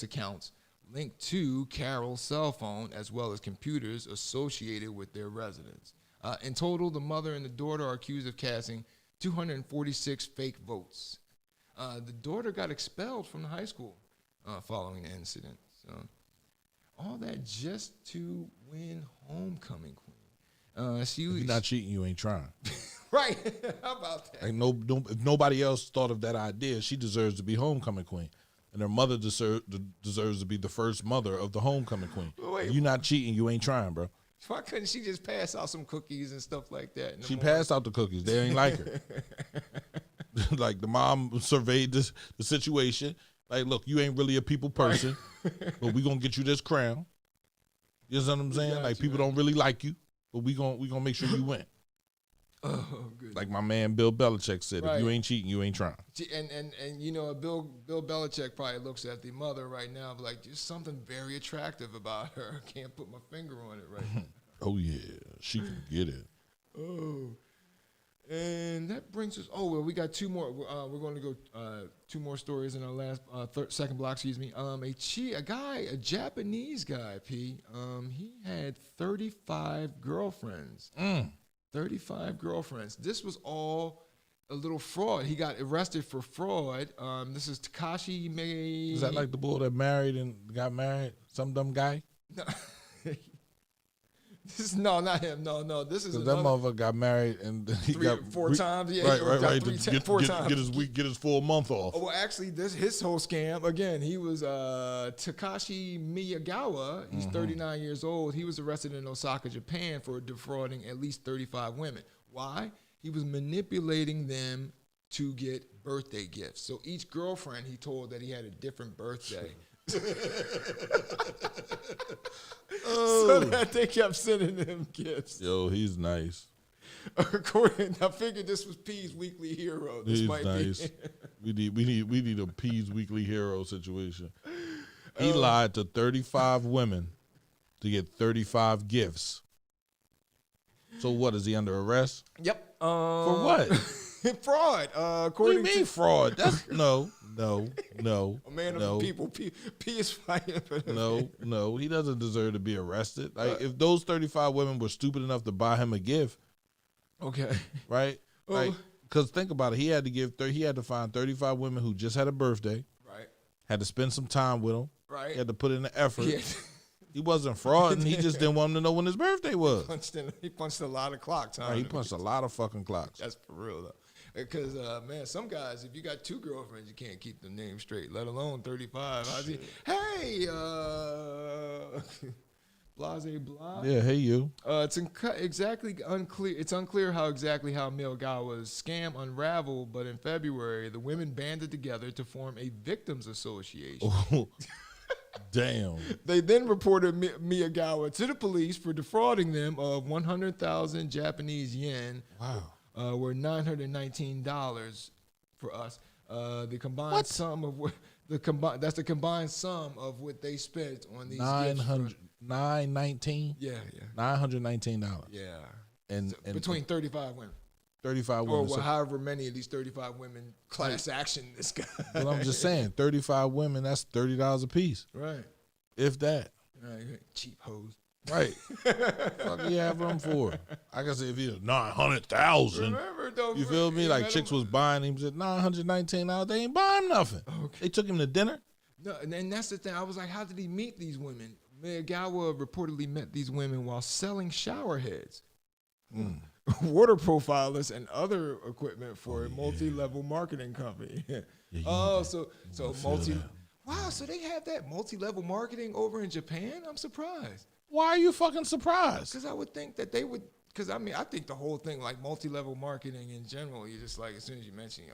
S2: accounts linked to Carol's cell phone as well as computers associated with their residence. In total, the mother and the daughter are accused of casting 246 fake votes. The daughter got expelled from the high school following the incident. So, all that just to win homecoming queen.
S3: If you're not cheating, you ain't trying.
S2: Right. How about that?
S3: Like if nobody else thought of that idea, she deserves to be homecoming queen. And her mother deserves to be the first mother of the homecoming queen. If you're not cheating, you ain't trying, bro.
S2: Why couldn't she just pass out some cookies and stuff like that?
S3: She passed out the cookies. They ain't like her. Like the mom surveyed the situation. Like, look, you ain't really a people person, but we gonna get you this crown. You know what I'm saying? Like, people don't really like you, but we gonna make sure you win.
S2: Oh, good.
S3: Like my man Bill Belichick said,
S2: Right.
S3: if you ain't cheating, you ain't trying.
S2: And you know, Bill Belichick probably looks at the mother right now, but like, there's something very attractive about her. I can't put my finger on it right now.
S3: Oh yeah, she can get it.
S2: Oh, and that brings us. Oh well, we got two more. We're going to go two more stories in our last second block. Excuse me. A Japanese guy. He had 35 girlfriends. 35 girlfriends. This was all a little fraud. He got arrested for fraud. This is Takashi May.
S3: Is that like the boy that married and got married? Some dumb guy?
S2: No. No, not him. No. This is
S3: that motherfucker got married and he got
S2: 4 times. Yeah,
S3: right.
S2: Four times.
S3: Get his full month off.
S2: Oh, well, actually, his whole scam again. He was Takashi Miyagawa. He's 39 years old. He was arrested in Osaka, Japan, for defrauding at least 35 women. Why? He was manipulating them to get birthday gifts. So each girlfriend, he told that he had a different birthday. So that they kept sending him gifts.
S3: Yo, he's nice.
S2: I figured this was P's Weekly Hero. This
S3: he's
S2: might
S3: nice. Be. we need a P's Weekly Hero situation. He lied to 35 women to get 35 gifts. So what, is he under arrest?
S2: Yep.
S3: For what?
S2: Fraud.
S3: What do you mean fraud? That's no.
S2: A man of the people. P is fighting for them.
S3: No. He doesn't deserve to be arrested. Like, if those 35 women were stupid enough to buy him a gift,
S2: okay,
S3: right? Like, because think about it. He had to find 35 women who just had a birthday.
S2: Right.
S3: Had to spend some time with them.
S2: Right.
S3: He had to put in the effort.
S2: Yeah.
S3: He wasn't frauding. He just didn't want him to know when his birthday was.
S2: He punched a lot of clocks.
S3: Right, he punched a lot of fucking clocks.
S2: That's for real, though. Because, man, some guys, if you got 2 girlfriends, you can't keep the name straight, let alone 35. Hey, Blase Blah.
S3: Yeah, hey, you.
S2: It's unclear. It's unclear how Miyagawa's scam unraveled, but in February, the women banded together to form a victims association.
S3: Oh, damn.
S2: They then reported Miyagawa to the police for defrauding them of 100,000 Japanese yen.
S3: Wow.
S2: Were $919 for us. The combined sum of what that's the combined sum of what they spent on these
S3: $919.
S2: Yeah.
S3: $919.
S2: Yeah.
S3: And
S2: between 35 women.
S3: 35 women.
S2: Or however many of these 35 women class action this guy.
S3: Well, I'm just saying, 35 women, that's $30 a piece.
S2: Right.
S3: If that.
S2: Right. Cheap hoes.
S3: Right. Fuck you have them for? I can say if he was 900,000.
S2: Remember, though,
S3: you feel me? Like chicks was buying him at $919. They ain't buying him nothing. Okay. They took him to dinner.
S2: No, and that's the thing. I was like, how did he meet these women? Miyagawa reportedly met these women while selling shower heads, water profilers, and other equipment for a multi-level marketing company. So multi. Wow, so they have that multi-level marketing over in Japan? I'm surprised.
S3: Why are you fucking surprised?
S2: Because I would think that they would, because I mean, I think the whole thing, like multi-level marketing in general, you're just like, as soon as you mention it,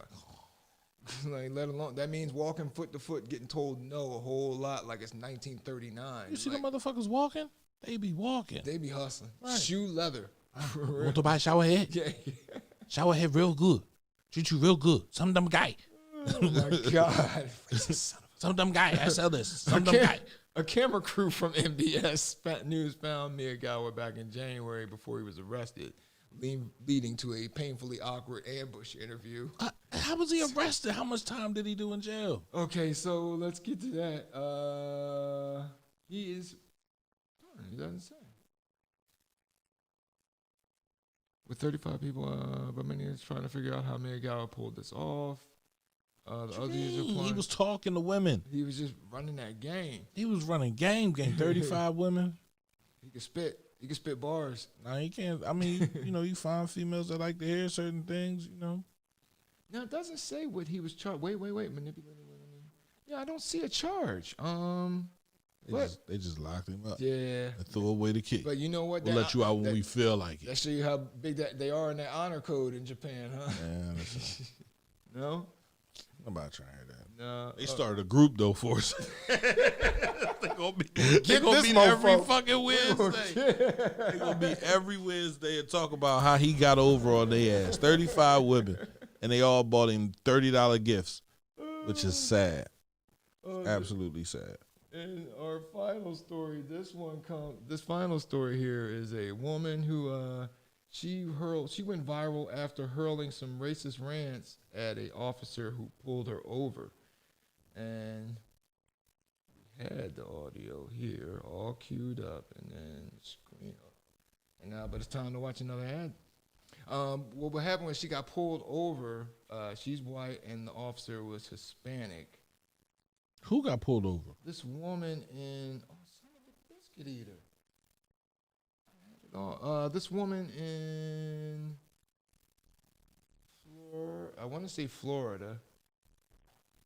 S2: you're like, let alone, that means walking foot to foot, getting told no a whole lot like it's 1939.
S3: You see the motherfuckers walking? They be walking.
S2: They be hustling.
S3: Right.
S2: Shoe leather.
S3: Want to buy a shower head?
S2: Yeah.
S3: Shower head real good. Treat you real good. Some dumb guy.
S2: Oh my God.
S3: Some dumb guy. I sell this. Some dumb guy.
S2: A camera crew from MBS News found Miyagawa back in January before he was arrested, leading to a painfully awkward ambush interview.
S3: How was he arrested? How much time did he do in jail?
S2: Okay, so let's get to that. He doesn't say. With 35 people, but many is trying to figure out how Miguel pulled this off. The other
S3: He was talking to women.
S2: He was just running that game.
S3: He was running game. 35 women.
S2: He could spit. He could spit bars.
S3: No, he can't. I mean, you find females that like to hear certain things,
S2: Now, it doesn't say what he was charged. Wait. Manipulating women. Yeah, I don't see a charge.
S3: They just locked him up.
S2: Yeah.
S3: And threw away the key.
S2: But you know what?
S3: We'll let you out when we feel like it.
S2: That show you how big that they are in that honor code in Japan, huh?
S3: Yeah,
S2: no?
S3: I'm about trying that.
S2: No.
S3: They started a group, though, for us. They're going to be every fucking Wednesday. They're going to be every Wednesday and talk about how he got over on their ass. 35 women. And they all bought him $30 gifts, which is sad. Absolutely sad.
S2: And our final story, this final story here is a woman who she went viral after hurling some racist rants at an officer who pulled her over. And we had the audio here all queued up and then screen up. And now, but it's time to watch another ad. What happened was she got pulled over. She's white and the officer was Hispanic.
S3: Who got pulled over?
S2: This woman in son of a biscuit eater. This woman in I want to say Florida.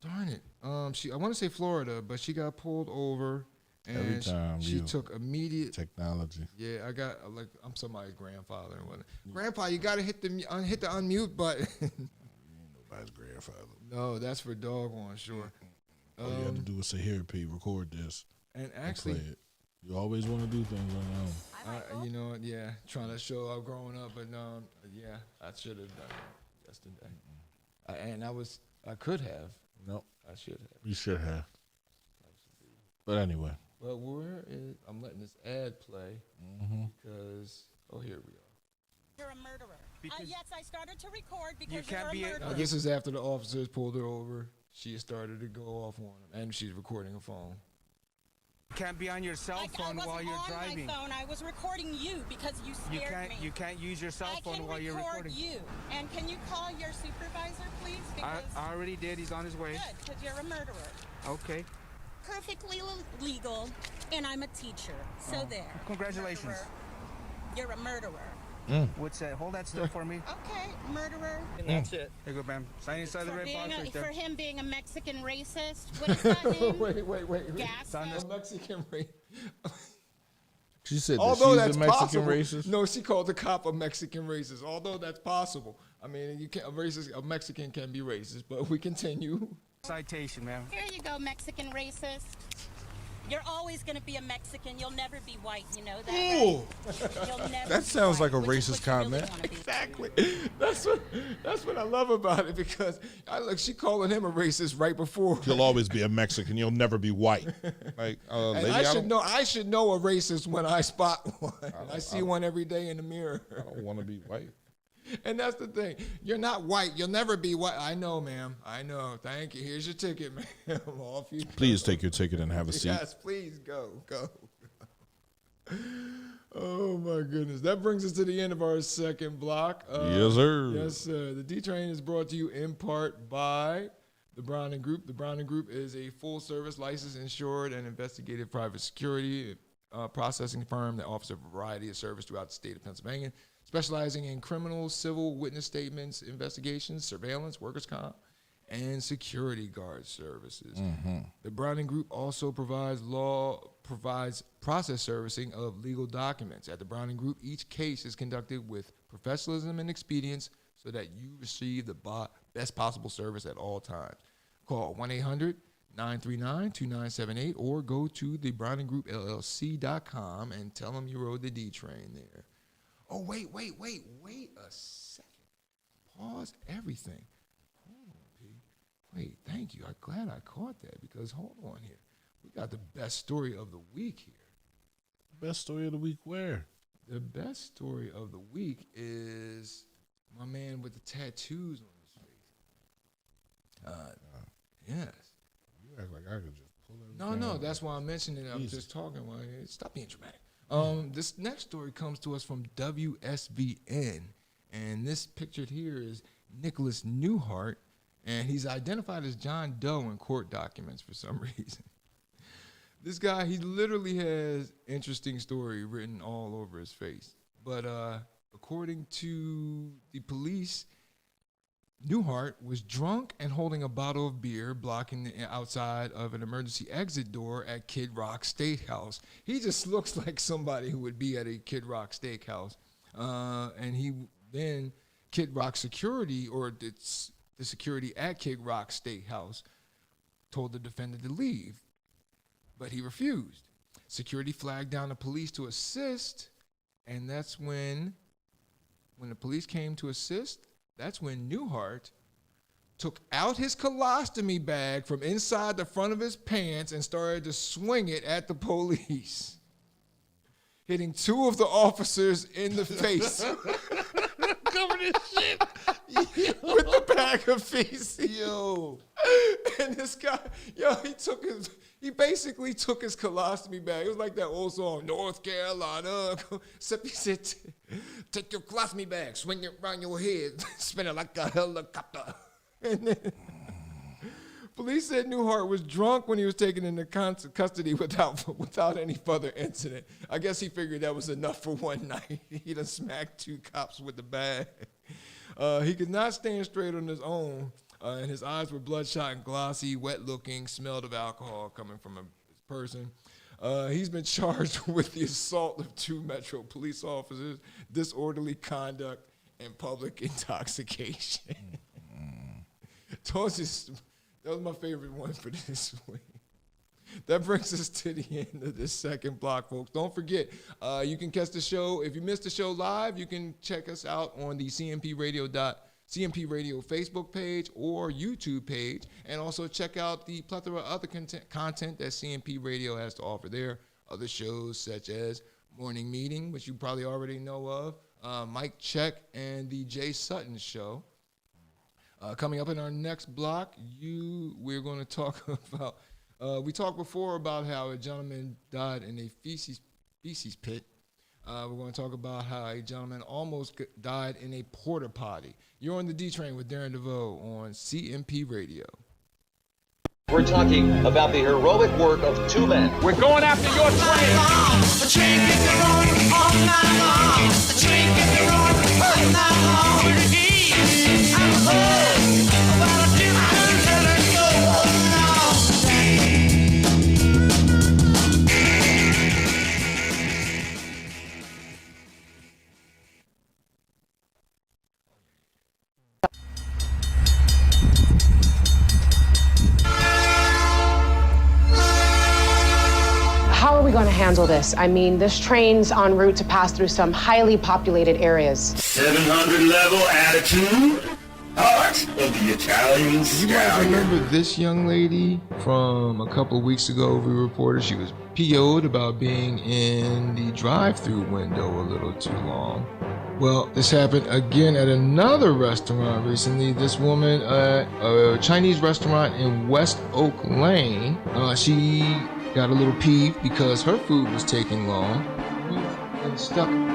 S2: Darn it. I want to say Florida, but she got pulled over and
S3: every time
S2: she took immediate
S3: technology.
S2: Yeah, I got I'm somebody's grandfather and whatnot. Grandpa, you gotta hit the unmute button.
S3: Nobody's grandfather.
S2: No, that's for dog on shore.
S3: All you have to do is say, "Here, P, record this."
S2: And actually,
S3: play it. You always want to do things on your own.
S2: Trying to show I've grown up, but no, I should have done it yesterday. I could have.
S3: Nope.
S2: I should have.
S3: You should have. But anyway.
S2: But I'm letting this ad play because, here we are.
S12: You're a murderer. Yes, I started to record because you're a murderer.
S2: This is after the officers pulled her over. She started to go off on him, and she's recording a phone.
S13: You can't be on your cell phone while you're driving.
S12: I wasn't on my phone. I was recording you because you scared me.
S13: You can't use your cell phone while you're recording.
S12: I can record you. And can you call your supervisor, please? Because
S13: I already did. He's on his way.
S12: Good, because you're a murderer.
S13: Okay.
S12: Perfectly legal, and I'm a teacher. So there.
S13: Congratulations.
S12: Murderer. You're a murderer.
S13: What's that? Hold that still for me.
S12: Okay, murderer.
S13: And that's it. Here you go, ma'am. Sign inside the red box right there.
S12: For him being a Mexican racist. What is that name?
S2: Wait.
S12: Gas.
S2: Mexican racist.
S3: She said that she's a Mexican racist?
S2: No, she called the cop a Mexican racist, although that's possible. I mean, a Mexican can be racist, but we continue.
S13: Citation, ma'am.
S12: Here you go, Mexican racist. You're always going to be a Mexican. You'll never be white. You know that.
S3: Ooh.
S12: Right? You'll never
S3: that sounds
S12: white,
S3: like a racist comment.
S12: Really
S2: exactly. That's what I love about it because she calling him a racist right before.
S3: You'll always be a Mexican. You'll never be white. Like, lady,
S2: I should know a racist when I spot one. I see one every day in the mirror.
S3: I don't want to be white.
S2: And that's the thing. You're not white. You'll never be white. I know, ma'am. I know. Thank you. Here's your ticket, ma'am. Off you go.
S3: Please take your ticket and have a seat.
S2: Yes, please go. Oh, my goodness. That brings us to the end of our second block.
S3: Yes, sir.
S2: Yes, sir. The D-Train is brought to you in part by the Browning Group. The Browning Group is a full-service, licensed, insured, and investigative private security processing firm that offers a variety of service throughout the state of Pennsylvania, specializing in criminal, civil, witness statements, investigations, surveillance, workers' comp, and security guard services. The Browning Group also provides process servicing of legal documents. At the Browning Group, each case is conducted with professionalism and expedience so that you receive the best possible service at all times. Call 1-800-939-2978 or go to thebrowninggroup.llc.com and tell them you rode the D-Train there. Oh, wait a second. Pause everything. Hold on, P. Wait, thank you. I'm glad I caught that because hold on here. We got the best story of the week here.
S3: Best story of the week where?
S2: the best story of the week is my man with the tattoos on his face. Yes.
S3: You act like I could just pull it.
S2: No, that's why I'm mentioning it. I'm just talking. Stop being dramatic. This next story comes to us from WSVN, and this pictured here is Nicholas Newhart, and he's identified as John Doe in court documents for some reason. This guy, he literally has interesting story written all over his face. But according to the police, Newhart was drunk and holding a bottle of beer, blocking the outside of an emergency exit door at Kid Rock Steakhouse. He just looks like somebody who would be at a Kid Rock Steakhouse. And then Kid Rock security, or the security at Kid Rock Steakhouse, told the defendant to leave, but he refused. Security flagged down the police to assist, and that's when the police came to assist, that's when Newhart took out his colostomy bag from inside the front of his pants and started to swing it at the police, hitting 2 of the officers in the face.
S3: Covered in shit.
S2: With the bag of feces.
S3: Yo.
S2: And this guy, he basically took his colostomy bag. It was like that old song, North Carolina. Except he said, take your colostomy bag, swing it around your head, spin it like a helicopter. And then police said Newhart was drunk when he was taken into custody without any further incident. I guess he figured that was enough for one night. He done smacked 2 cops with the bag. He could not stand straight on his own, and his eyes were bloodshot and glossy, wet-looking, smelled of alcohol coming from a person. He's been charged with the assault of 2 Metro police officers, disorderly conduct, and public intoxication. That was my favorite one for this week. That brings us to the end of this second block, folks. Don't forget, you can catch the show. If you missed the show live, you can check us out on the CMP Radio Facebook page or YouTube page, and also check out the plethora of other content that CMP Radio has to offer there. Other shows such as Morning Meeting, which you probably already know of, Mike Check, and the Jay Sutton Show. Coming up in our next block, we're going to talk about. We talked before about how a gentleman died in a feces pit. We're going to talk about how a gentleman almost died in a porta potty. You're on the D Train with Darren DeVoue on CMP Radio.
S14: We're talking about the heroic work of 2 men.
S11: We're going after your train.
S15: The train can be rolling all night long. The train can be rolling all night long. With the heat and the cold, about a difference that I go on.
S10: How are we going to handle this? I mean, this train's en route to pass through some highly populated areas.
S1: 700 level attitude, heart of the Italian
S2: You guys remember this young lady from a couple of weeks ago? We reported she was PO'd about being in the drive-through window a little too long. Well, this happened again at another restaurant recently. This woman at a Chinese restaurant in West Oak Lane, she got a little peeved because her food was taking long.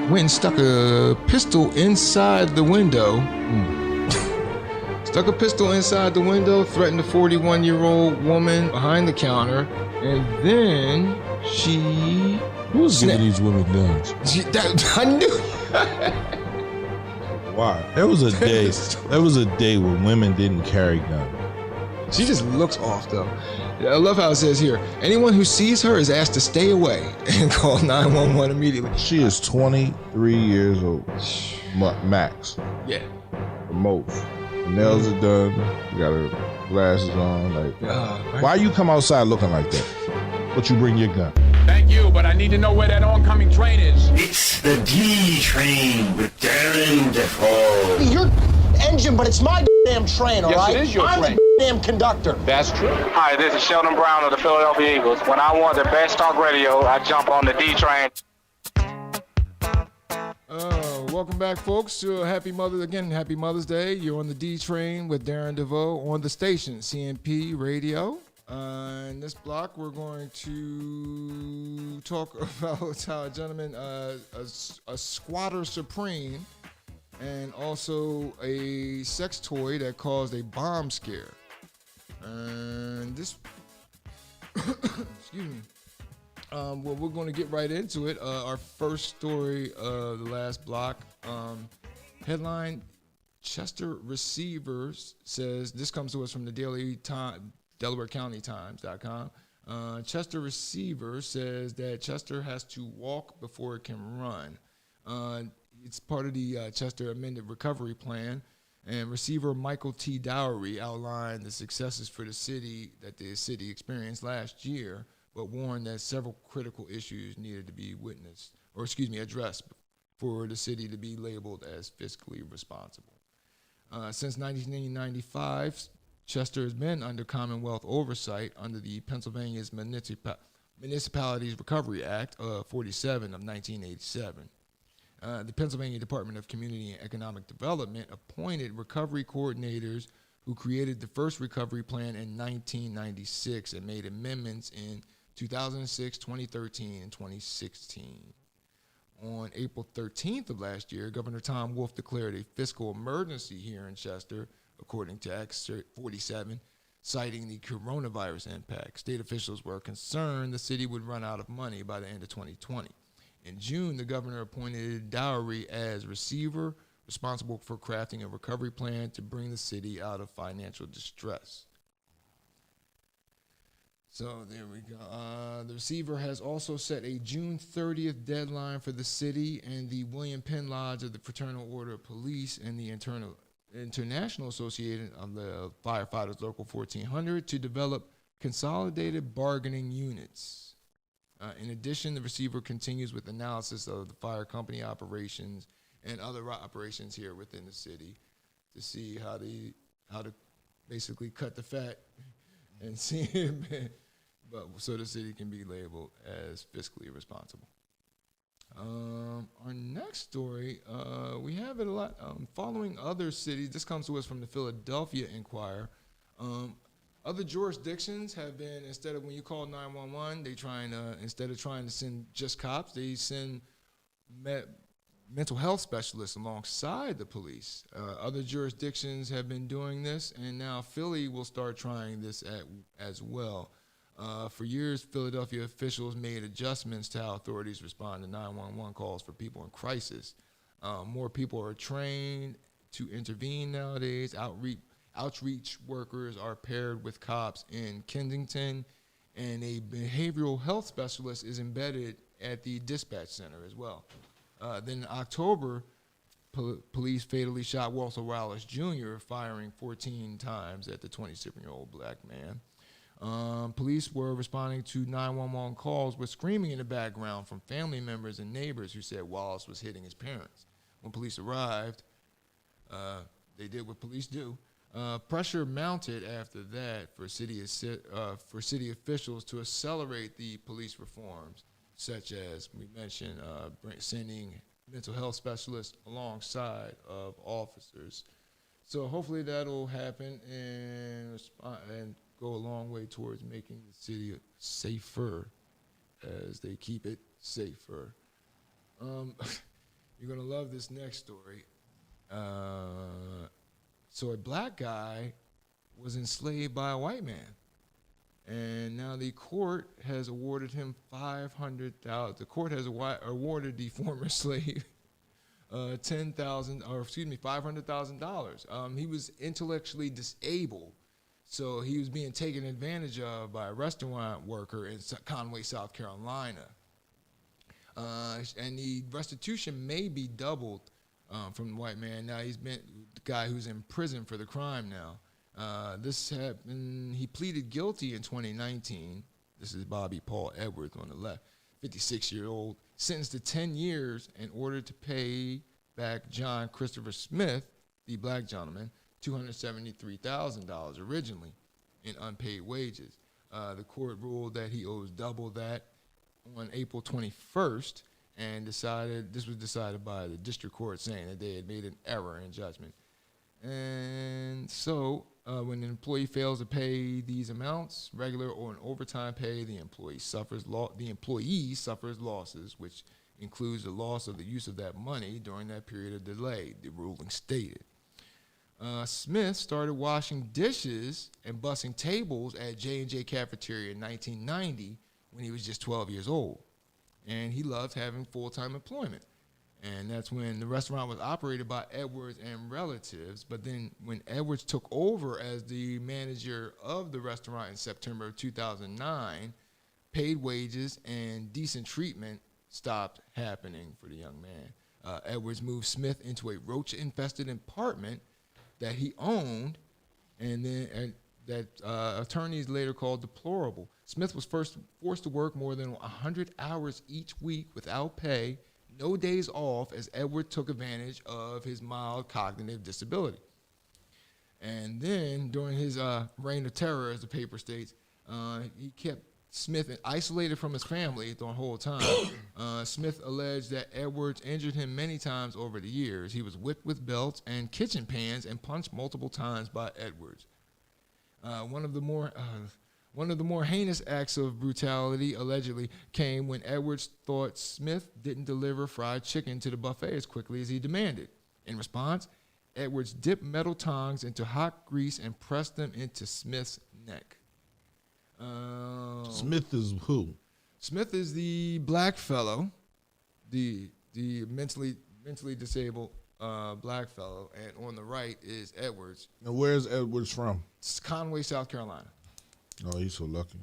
S2: Went and stuck a pistol inside the window. Stuck a pistol inside the window, threatened a 41-year-old woman behind the counter, and then she...
S3: Who's giving these women guns?
S2: I knew.
S3: Why? There was a day when women didn't carry guns.
S2: She just looks off, though. I love how it says here, anyone who sees her is asked to stay away and call 911 immediately.
S3: She is 23 years old, max.
S2: Yeah.
S3: The most. Her nails are done. You got her glasses on. Like, why you come outside looking like that? But you bring your gun.
S11: Thank you, but I need to know where that oncoming train is.
S1: It's the D Train with Darren DeVoue.
S14: Your engine, but it's my damn train, all right?
S11: Yes, it is your train.
S14: I'm the damn conductor.
S11: That's true.
S13: Hi, this is Sheldon Brown of the Philadelphia Eagles. When I want the best talk radio, I jump on the D Train.
S2: Welcome back, folks, to Happy Mother's Day. You're on the D train with Darren DeVoue on the station, CMP Radio. In this block, we're going to talk about how a gentleman, a squatter supreme, and also a sex toy that caused a bomb scare. And this, excuse me. Well, we're going to get right into it. Our first story of the last block. Headline, Chester receiver says, this comes to us from the Daily Time, DelawareCountyTimes.com. Chester receiver says that Chester has to walk before it can run. It's part of the Chester amended recovery plan. And receiver Michael T. Dowry outlined the successes for the city that the city experienced last year, but warned that several critical issues needed to be addressed for the city to be labeled as fiscally responsible. Since 1995, Chester has been under Commonwealth oversight under the Pennsylvania's Municipalities Recovery Act 47 of 1987. The Pennsylvania Department of Community and Economic Development appointed recovery coordinators who created the first recovery plan in 1996 and made amendments in 2006, 2013, and 2016. On April 13th of last year, Governor Tom Wolf declared a fiscal emergency here in Chester, according to Act 47, citing the coronavirus impact. State officials were concerned the city would run out of money by the end of 2020. In June, the governor appointed Dowry as receiver, responsible for crafting a recovery plan to bring the city out of financial distress. So there we go. The receiver has also set a June 30th deadline for the city and the William Penn Lodge of the Fraternal Order of Police and the International Association of the Firefighters Local 1400 to develop consolidated bargaining units. In addition, the receiver continues with analysis of the fire company operations and other operations here within the city to see how to basically cut the fat and see but so the city can be labeled as fiscally responsible. Our next story, we have it a lot. Following other cities, this comes to us from the Philadelphia Inquirer. Other jurisdictions have been, instead of when you call 911, instead of trying to send just cops, they send mental health specialists alongside the police. Other jurisdictions have been doing this, and now Philly will start trying this as well. For years, Philadelphia officials made adjustments to how authorities respond to 911 calls for people in crisis. More people are trained to intervene nowadays. Outreach workers are paired with cops in Kensington, and a behavioral health specialist is embedded at the dispatch center as well. Then in October, police fatally shot Walter Wallace Jr., firing 14 times at the 27-year-old black man. Police were responding to 911 calls with screaming in the background from family members and neighbors who said Wallace was hitting his parents. When police arrived, they did what police do. Pressure mounted after that for city officials to accelerate the police reforms, such as we mentioned, sending mental health specialists alongside of officers. So hopefully that'll happen and go a long way towards making the city safer as they keep it safer. You're gonna love this next story. So a black guy was enslaved by a white man, and now the court has awarded him $500,000. The court has awarded the former slave $500,000. He was intellectually disabled, so he was being taken advantage of by a restaurant worker in Conway, South Carolina. And the restitution may be doubled from the white man. Now he's been the guy who's in prison for the crime now. This happened, he pleaded guilty in 2019. This is Bobby Paul Edwards on the left, 56-year-old, sentenced to 10 years in order to pay back John Christopher Smith, the black gentleman, $273,000 originally in unpaid wages. The court ruled that he owes double that on April 21st, and this was decided by the district court, saying that they had made an error in judgment. And so when an employee fails to pay these amounts, regular or in overtime pay, the employee suffers losses, which includes the loss of the use of that money during that period of delay, the ruling stated. Smith started washing dishes and bussing tables at J&J Cafeteria in 1990 when he was just 12 years old. And he loved having full-time employment. And that's when the restaurant was operated by Edwards and relatives. But then when Edwards took over as the manager of the restaurant in September of 2009, paid wages and decent treatment stopped happening for the young man. Edwards moved Smith into a roach-infested apartment that he owned, and that attorneys later called deplorable. Smith was first forced to work more than 100 hours each week without pay, no days off, as Edward took advantage of his mild cognitive disability. And then during his reign of terror, as the paper states, he kept Smith isolated from his family the whole time. Smith alleged that Edwards injured him many times over the years. He was whipped with belts and kitchen pans and punched multiple times by Edwards. One of the more heinous acts of brutality allegedly came when Edwards thought Smith didn't deliver fried chicken to the buffet as quickly as he demanded. In response, Edwards dipped metal tongs into hot grease and pressed them into Smith's neck.
S3: Smith is who?
S2: Smith is the black fellow, the mentally disabled black fellow, and on the right is Edwards.
S3: And where's Edwards from?
S2: It's Conway, South Carolina.
S3: Oh, he's so lucky.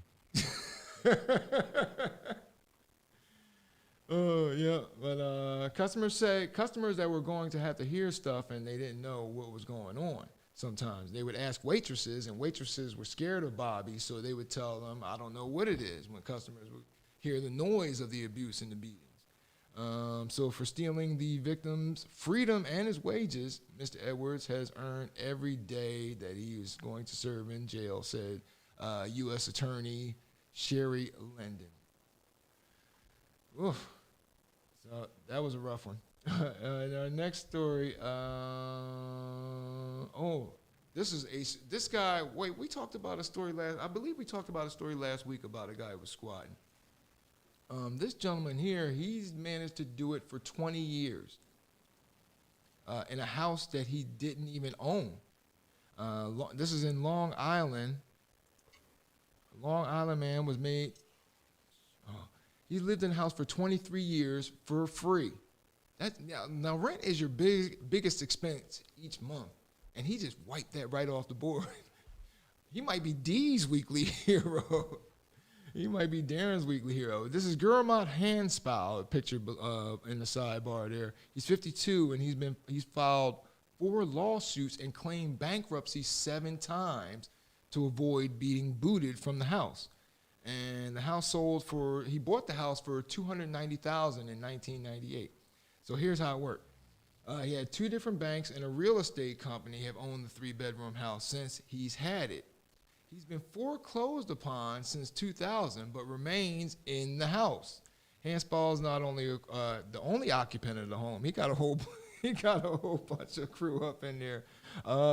S2: Oh, yeah. But customers that were going to have to hear stuff and they didn't know what was going on. Sometimes they would ask waitresses, and waitresses were scared of Bobby, so they would tell them, I don't know what it is, when customers would hear the noise of the abuse and the beatings. So for stealing the victim's freedom and his wages, Mr. Edwards has earned every day that he is going to serve in jail, said U.S. Attorney Sherry Linden. Oof. So that was a rough one. Our next story. This guy. Wait, we talked about a story I believe we talked about a story last week about a guy who was squatting. This gentleman here, he's managed to do it for 20 years in a house that he didn't even own. This is in Long Island. Long Island man was made. He lived in a house for 23 years for free. Now rent is your biggest expense each month, and he just wiped that right off the board. He might be D's weekly hero. He might be Darren's weekly hero. This is Gurmat Hanspal, pictured in the sidebar there. He's 52, and he's filed 4 lawsuits and claimed bankruptcy 7 times to avoid being booted from the house. And the house he bought the house for $290,000 in 1998. So here's how it worked. He had 2 different banks and a real estate company have owned the 3-bedroom house since he's had it. He's been foreclosed upon since 2000, but remains in the house. Hanspal is not only the only occupant of the home. He got a whole bunch of crew up in there.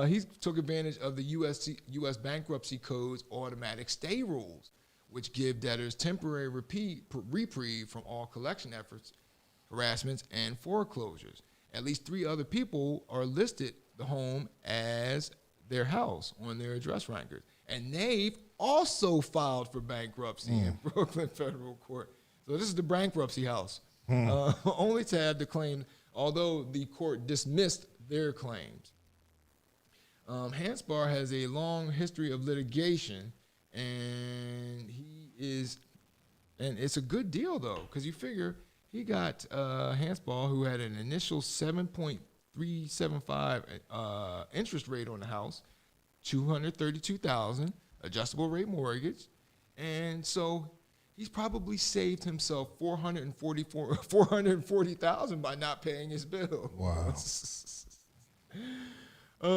S2: He took advantage of the U.S. Bankruptcy Code's automatic stay rules, which give debtors temporary reprieve from all collection efforts, harassments, and foreclosures. At least 3 other people are listed the home as their house on their address records. And they've also filed for bankruptcy in Brooklyn Federal Court. So this is the bankruptcy house. Only to have the claim, although the court dismissed their claims. Hanspal has a long history of litigation, and it's a good deal though, because you figure he got Hanspal, who had an initial 7.375 interest rate on the house, $232,000 adjustable rate mortgage, and so he's probably saved himself $440,000 by not paying his bill.
S3: Wow.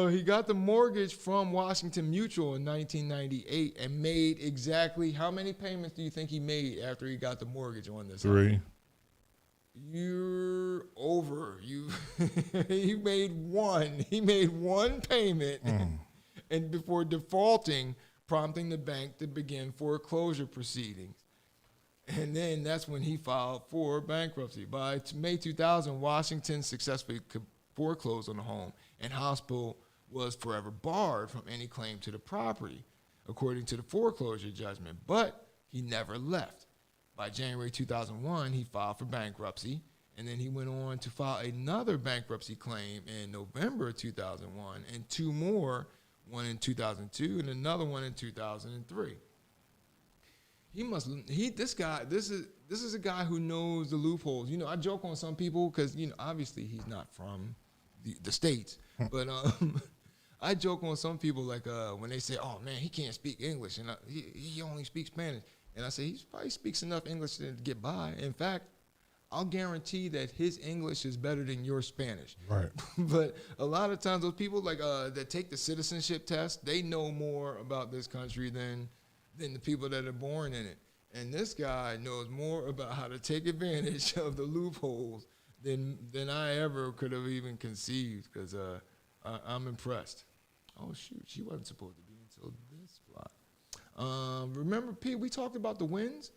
S2: He got the mortgage from Washington Mutual in 1998 and made exactly how many payments do you think he made after he got the mortgage on this?
S3: 3.
S2: you're over. He made one payment, and before defaulting, prompting the bank to begin foreclosure proceedings. And then that's when he filed for bankruptcy. By May 2000, Washington successfully foreclosed on the home, and Hospital was forever barred from any claim to the property, according to the foreclosure judgment. But he never left. By January 2001, he filed for bankruptcy, and then he went on to file another bankruptcy claim in November 2001, and two more, one in 2002 and another one in 2003. This is a guy who knows the loopholes. You know, I joke on some people because, you know, obviously he's not from the States, but I joke on some people like when they say, oh man, he can't speak English and he only speaks Spanish. And I say, he probably speaks enough English to get by. In fact, I'll guarantee that his English is better than your Spanish.
S3: Right.
S2: But a lot of times those people like that take the citizenship test, they know more about this country than the people that are born in it. And this guy knows more about how to take advantage of the loopholes than I ever could have even conceived, because I'm impressed. Oh, shoot, she wasn't supposed to be until this spot. Remember, Pete, we talked about the winds?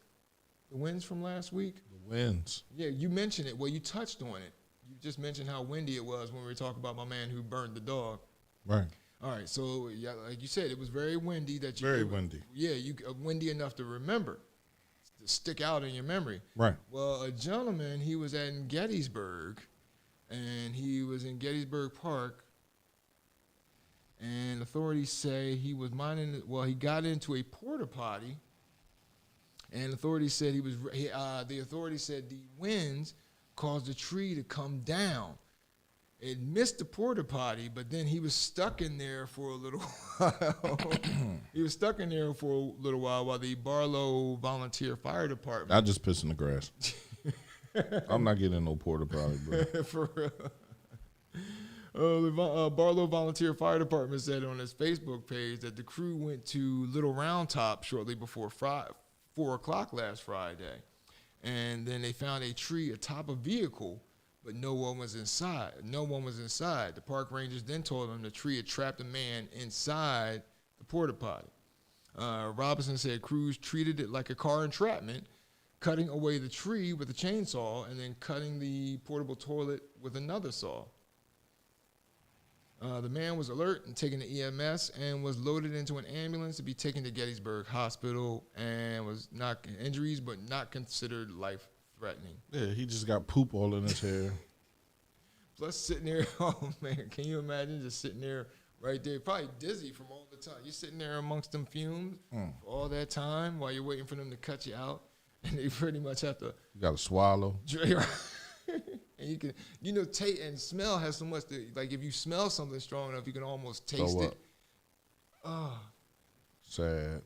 S2: The winds from last week?
S3: The winds.
S2: Yeah, you mentioned it. Well, you touched on it. You just mentioned how windy it was when we were talking about my man who burned the dog.
S3: Right.
S2: All right, so yeah, like you said, it was very windy.
S3: Windy.
S2: Yeah, windy enough to remember, to stick out in your memory.
S3: Right.
S2: Well, a gentleman, he was in Gettysburg, and he was in Gettysburg Park, and authorities say he was he got into a porta potty, and authorities said the authorities said the winds caused the tree to come down. It missed the porta potty, but then he was stuck in there for a little while. He was stuck in there for a little while the Barlow Volunteer Fire Department.
S3: I just piss in the grass. I'm not getting in no porta potty, bro.
S2: For real. The Barlow Volunteer Fire Department said on its Facebook page that the crew went to Little Round Top shortly before 4 o'clock last Friday. And then they found a tree atop a vehicle, but no one was inside. The park rangers then told them the tree had trapped a man inside the porta potty. Robinson said crews treated it like a car entrapment, cutting away the tree with a chainsaw and then cutting the portable toilet with another saw. The man was alert and taken to EMS and was loaded into an ambulance to be taken to Gettysburg Hospital and was not injuries, but not considered life-threatening.
S3: Yeah, he just got poop all in his hair.
S2: Plus sitting there, oh man, can you imagine just sitting there right there, probably dizzy from all the time. You're sitting there amongst them fumes for all that time while you're waiting for them to cut you out, and they pretty much have to.
S3: You got to swallow.
S2: And you can, taste and smell has so much to, like if you smell something strong enough, you can almost taste it. Oh.
S3: Sad.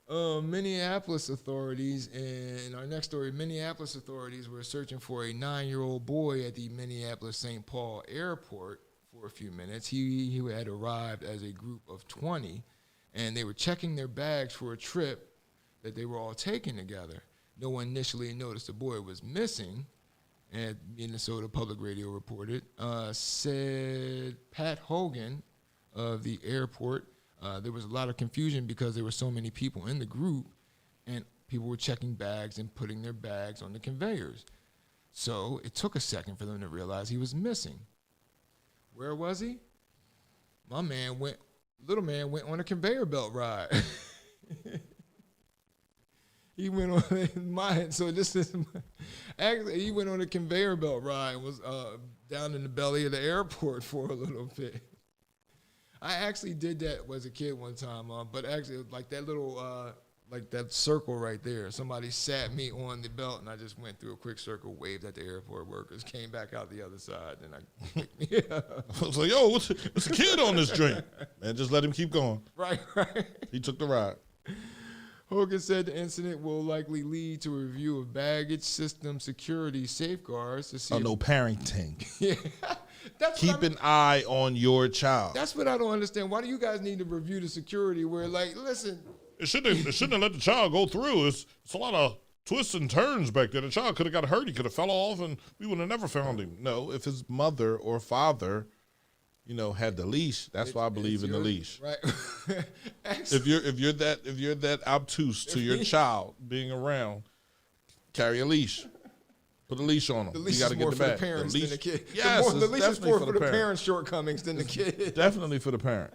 S2: Minneapolis authorities, in our next story, Minneapolis authorities were searching for a 9-year-old boy at the Minneapolis-St. Paul airport for a few minutes. He had arrived as a group of 20, and they were checking their bags for a trip that they were all taking together. No one initially noticed the boy was missing, and Minnesota Public Radio reported, said Pat Hogan of the airport. There was a lot of confusion because there were so many people in the group, and people were checking bags and putting their bags on the conveyors. So it took a second for them to realize he was missing. Where was he? Little man went on a conveyor belt ride. He went on he went on a conveyor belt ride and was down in the belly of the airport for a little bit. I actually did that as a kid one time, but actually like that little, like that circle right there, somebody sat me on the belt and I just went through a quick circle, waved at the airport workers, came back out the other side, and I picked me up.
S3: I was like, yo, what's a kid on this drink? Man, just let him keep going.
S2: Right.
S3: He took the ride.
S2: Hogan said the incident will likely lead to a review of baggage system security safeguards to see.
S3: No parenting.
S2: Yeah.
S3: Keep an eye on your child.
S2: That's what I don't understand. Why do you guys need to review the security where, like, listen.
S3: It shouldn't have let the child go through. It's a lot of twists and turns back there. The child could have got hurt. He could have fell off, and we would have never found him. No, if his mother or father, had the leash, that's why I believe in the leash.
S2: Right.
S3: if you're that obtuse to your child being around, carry a leash. Put a leash on them.
S2: The leash
S3: you got to
S2: is
S3: get
S2: more
S3: the
S2: for the
S3: back.
S2: parents than the kid.
S3: Yes,
S2: the leash is more for the
S3: parent.
S2: parents' shortcomings than the kid.
S3: Definitely for the parent.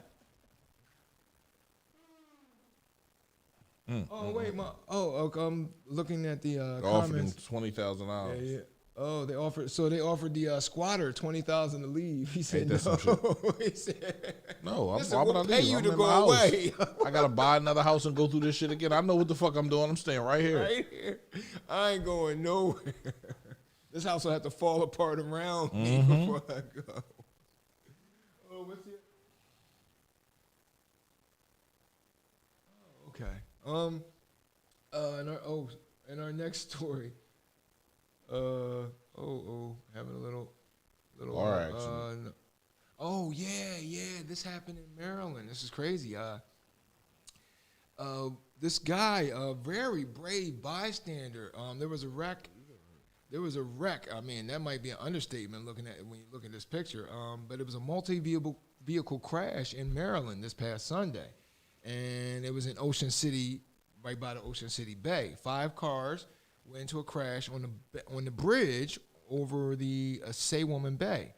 S2: Oh wait, I'm looking at the
S3: offered him
S2: comments.
S3: $20,000.
S2: Yeah. Oh, they offered the squatter $20,000 to leave. He said
S3: Ain't that
S2: no.
S3: some shit?
S2: He said,
S3: No,
S2: listen,
S3: why would
S2: we'll
S3: I
S2: pay
S3: leave?
S2: you
S3: I'm
S2: to
S3: in
S2: go
S3: my house.
S2: away.
S3: I gotta buy another house and go through this shit again. I know what the fuck I'm doing. I'm staying right here.
S2: Right here. I ain't going nowhere. This house will have to fall apart around me before I go. Oh, what's the? Oh, okay. In our next story. Having a little
S3: car accident.
S2: Oh yeah. This happened in Maryland. This is crazy. This guy, a very brave bystander. There was a wreck. I mean, that might be an understatement looking at when you look at this picture. But it was a multi-vehicle crash in Maryland this past Sunday, and it was in Ocean City, right by the Ocean City Bay. 5 cars went into a crash on the bridge over the Saywoman Bay,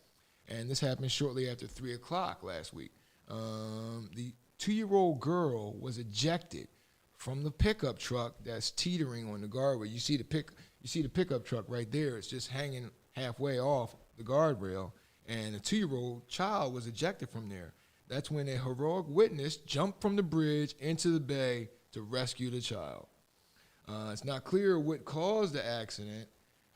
S2: and this happened shortly after 3:00 last week. The 2-year-old girl was ejected from the pickup truck that's teetering on the guardrail. You see the pickup truck right there. It's just hanging halfway off the guardrail, and a 2-year-old child was ejected from there. That's when a heroic witness jumped from the bridge into the bay to rescue the child. It's not clear what caused the accident.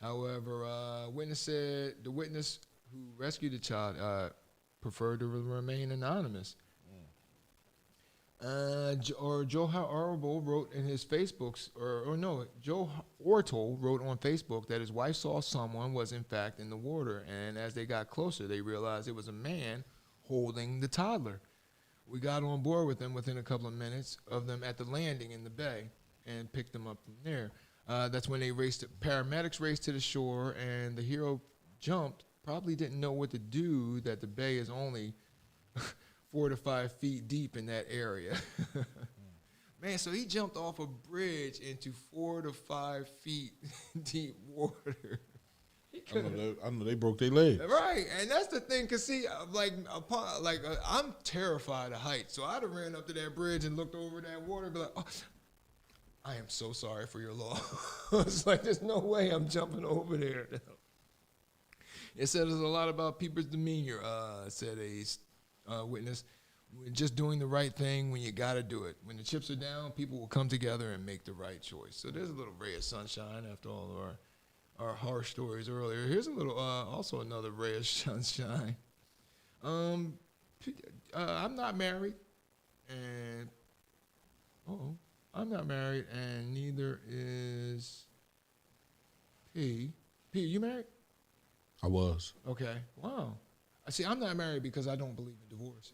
S2: However, witness said the witness who rescued the child preferred to remain anonymous. Joe Horrible wrote in his Facebook's, Joe Ortol wrote on Facebook that his wife saw someone was in fact in the water, and as they got closer, they realized it was a man holding the toddler. We got on board with them within a couple of minutes of them at the landing in the bay and picked them up from there. That's when paramedics raced to the shore, and the hero jumped, probably didn't know what to do, that the bay is only 4 to 5 feet deep in that area. Man, so he jumped off a bridge into 4 to 5 feet deep water.
S3: I know they broke their legs.
S2: Right, and that's the thing, cause see, I'm terrified of heights, so I'd have ran up to that bridge and looked over that water and be like, oh, I am so sorry for your loss. It's like, there's no way I'm jumping over there. It says a lot about people's demeanor, said a witness. Just doing the right thing when you got to do it. When the chips are down, people will come together and make the right choice. So there's a little ray of sunshine after all of our harsh stories earlier. Here's a little, also another ray of sunshine. I'm not married, and I'm not married, and neither is P. P, you married?
S3: I was.
S2: Okay. Wow. See, I'm not married because I don't believe in divorce,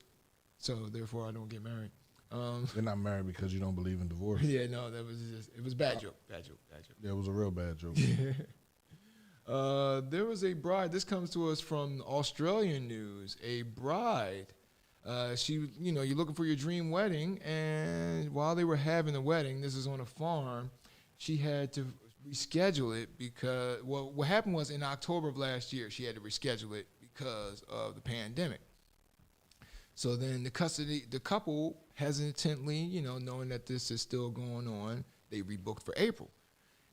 S2: so therefore I don't get married.
S3: You're not married because you don't believe in divorce.
S2: Yeah, no, it was bad joke.
S3: Yeah, it was a real bad joke.
S2: There was a bride. This comes to us from Australian news. A bride. You're looking for your dream wedding, and while they were having the wedding, this is on a farm, she had to reschedule it because, what happened was in October of last year, she had to reschedule it because of the pandemic. So then the couple hesitantly, knowing that this is still going on, they rebooked for April.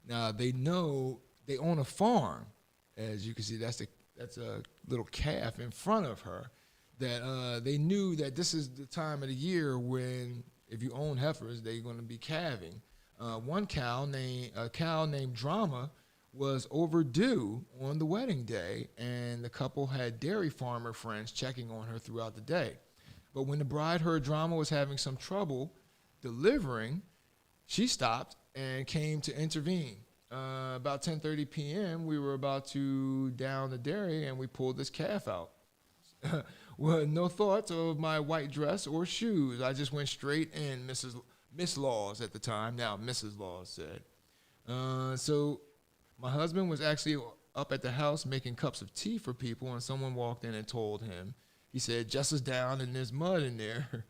S2: Now they know they own a farm, as you can see. That's a little calf in front of her. That they knew that this is the time of the year when, if you own heifers, they're going to be calving. One cow named Drama was overdue on the wedding day, and the couple had dairy farmer friends checking on her throughout the day. But when the bride heard Drama was having some trouble delivering, she stopped and came to intervene. About 10:30 p.m., we were about to down the dairy, and we pulled this calf out. Well, no thoughts of my white dress or shoes. I just went straight in, Miss Laws at the time, now Mrs. Laws said. So my husband was actually up at the house making cups of tea for people, and someone walked in and told him. He said, Jess is down and there's mud in there.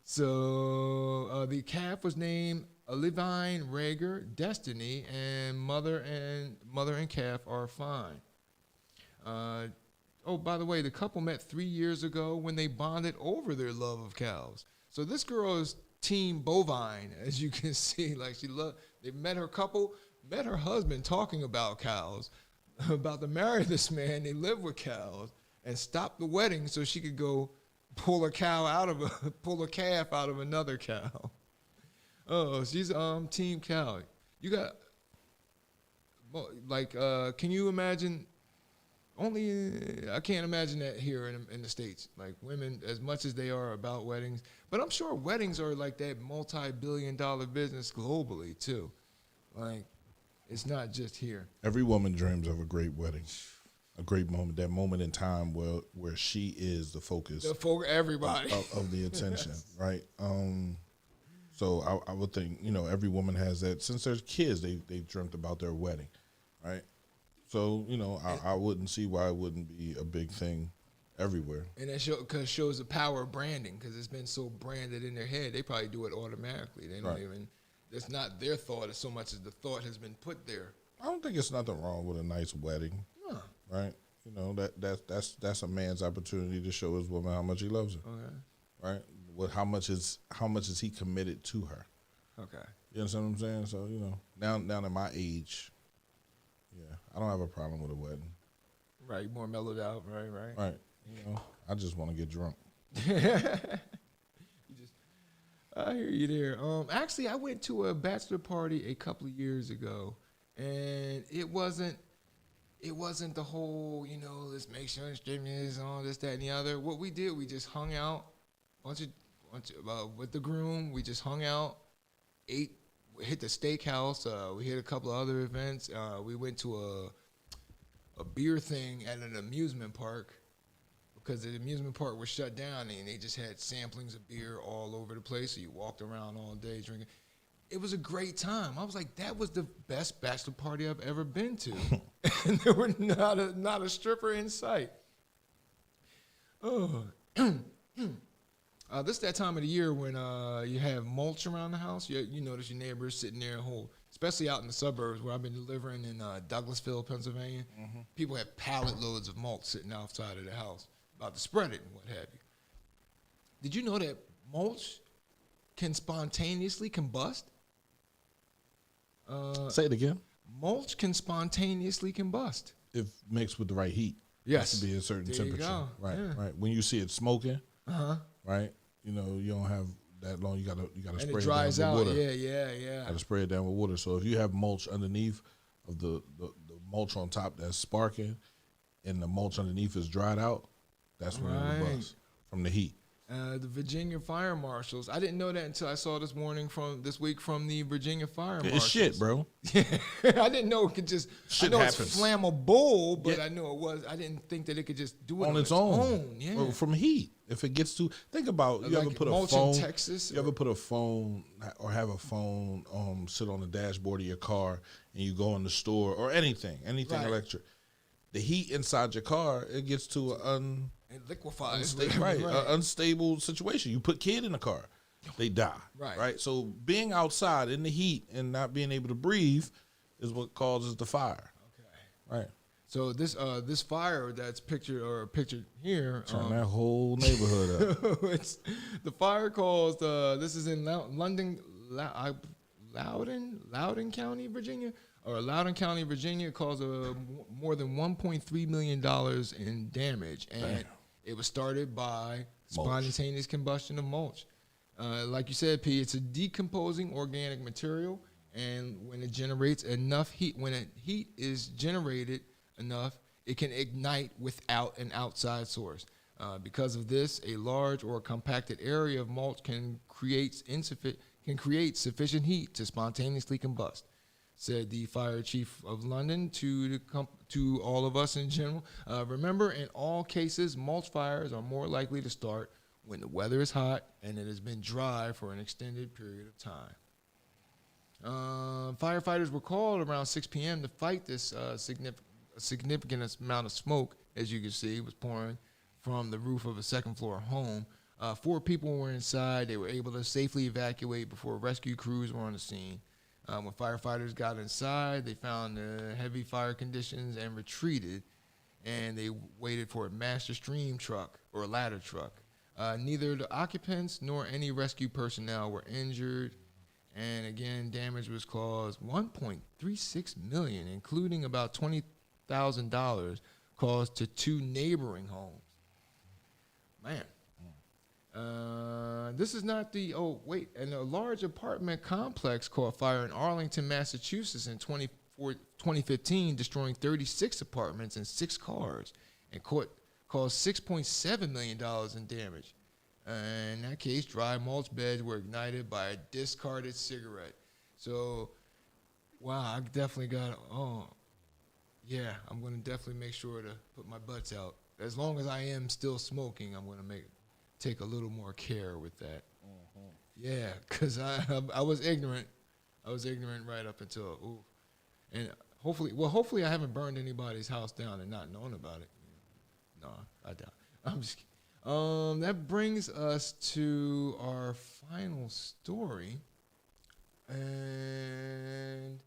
S2: So the calf was named Olivine Rager Destiny, and mother and calf are fine. Oh, by the way, the couple met 3 years ago when they bonded over their love of cows. So this girl is team bovine, as you can see. Like they met her husband talking about cows, about to marry this man. They live with cows, and stopped the wedding so she could go pull a calf out of another cow. Oh, she's team cow. You got can you imagine? I can't imagine that here in the States. Like women, as much as they are about weddings, but I'm sure weddings are like that multi-billion-dollar business globally too. Like it's not just here.
S3: Every woman dreams of a great wedding. A great moment, that moment in time where she is the focus.
S2: Everybody.
S3: Of the attention, right? So I would think, every woman has that. Since there's kids, they dreamt about their wedding, right? So, I wouldn't see why it wouldn't be a big thing everywhere.
S2: And that shows the power of branding, because it's been so branded in their head. They probably do it automatically. They don't even, it's not their thought as so much as the thought has been put there.
S3: I don't think it's nothing wrong with a nice wedding.
S2: Huh.
S3: Right? That's a man's opportunity to show his woman how much he loves her.
S2: Okay.
S3: Right? How much is he committed to her?
S2: Okay.
S3: You understand what I'm saying? So, now at my age, yeah, I don't have a problem with a wedding.
S2: Right, more mellowed out, right.
S3: Right. I just want to get drunk.
S2: I hear you there. Actually, I went to a bachelor party a couple of years ago, and it wasn't the whole, let's make sure the streaming is on, this, that, and the other. What we did, we just hung out, with the groom. We just hung out, ate, hit the steakhouse. We hit a couple of other events. We went to a beer thing at an amusement park because the amusement park was shut down, and they just had samplings of beer all over the place. So you walked around all day drinking. It was a great time. I was like, that was the best bachelor party I've ever been to. And there were not a stripper in sight. Oh. This is that time of the year when you have mulch around the house. You notice your neighbors sitting there and especially out in the suburbs where I've been delivering in Douglasville, Pennsylvania. Mm-hmm. People have pallet loads of mulch sitting outside of the house, about to spread it and what have you. Did you know that mulch can spontaneously combust?
S3: Say it again.
S2: Mulch can spontaneously combust
S3: if mixed with the right heat.
S2: Yes,
S3: it has to be a certain temperature.
S2: You go.
S3: Right,
S2: yeah.
S3: Right. When you see it smoking, right, you don't have that long. You gotta
S2: and
S3: spray
S2: it dries
S3: down with
S2: out.
S3: water.
S2: Yeah.
S3: Gotta spray it down with water. So if you have mulch underneath of the mulch on top that's sparking, and the mulch underneath is dried out, that's when it will bust from the heat.
S2: The Virginia Fire Marshals. I didn't know that until I saw this week from the Virginia Fire Marshals.
S3: It's shit, bro.
S2: I didn't know it could just.
S3: Shit
S2: I know
S3: happens.
S2: It's flammable, but I knew it was. I didn't think that it could just do it on its own. Yeah.
S3: Well, from heat. If it gets think about you ever put a phone.
S2: In Texas,
S3: you ever put a phone or have a phone sit on the dashboard of your car and you go in the store or anything electric. The heat inside your car, it gets to
S2: it liquefies.
S3: Unstable situation. You put kid in the car, they die. Right. So being outside in the heat and not being able to breathe is what causes the fire. Okay. Right.
S2: So this fire that's pictured here.
S3: Turn that whole neighborhood up.
S2: It's the fire caused. This is in Loudoun County, Virginia. Loudoun County, Virginia, caused more than $1.3 million in damage, and it was started by spontaneous combustion of mulch. Like you said, P, it's a decomposing organic material, and when it generates enough heat, heat is generated enough, it can ignite without an outside source. Because of this, a large or compacted area of mulch can create sufficient heat to spontaneously combust, said the fire chief of London to all of us in general. Remember, in all cases, mulch fires are more likely to start when the weather is hot and it has been dry for an extended period of time. Firefighters were called around 6 p.m. to fight this significant amount of smoke, as you can see, was pouring from the roof of a second-floor home. 4 people were inside. They were able to safely evacuate before rescue crews were on the scene. When firefighters got inside, they found heavy fire conditions and retreated, and they waited for a master stream truck or a ladder truck. Neither the occupants nor any rescue personnel were injured, and again, damage was caused $1.36 million, including about $20,000 caused to 2 neighboring homes. Man. This is not the, and a large apartment complex caught fire in Arlington, Massachusetts in 2015, destroying 36 apartments and 6 cars, and caused $6.7 million in damage. In that case, dry mulch beds were ignited by a discarded cigarette. So, wow, I definitely got, I'm going to definitely make sure to put my butts out. As long as I am still smoking, I'm going to take a little more care with that. Yeah, because I was ignorant. I was ignorant right up until, and hopefully I haven't burned anybody's house down and not known about it. No, I doubt. I'm just kidding. That brings us to our final story. And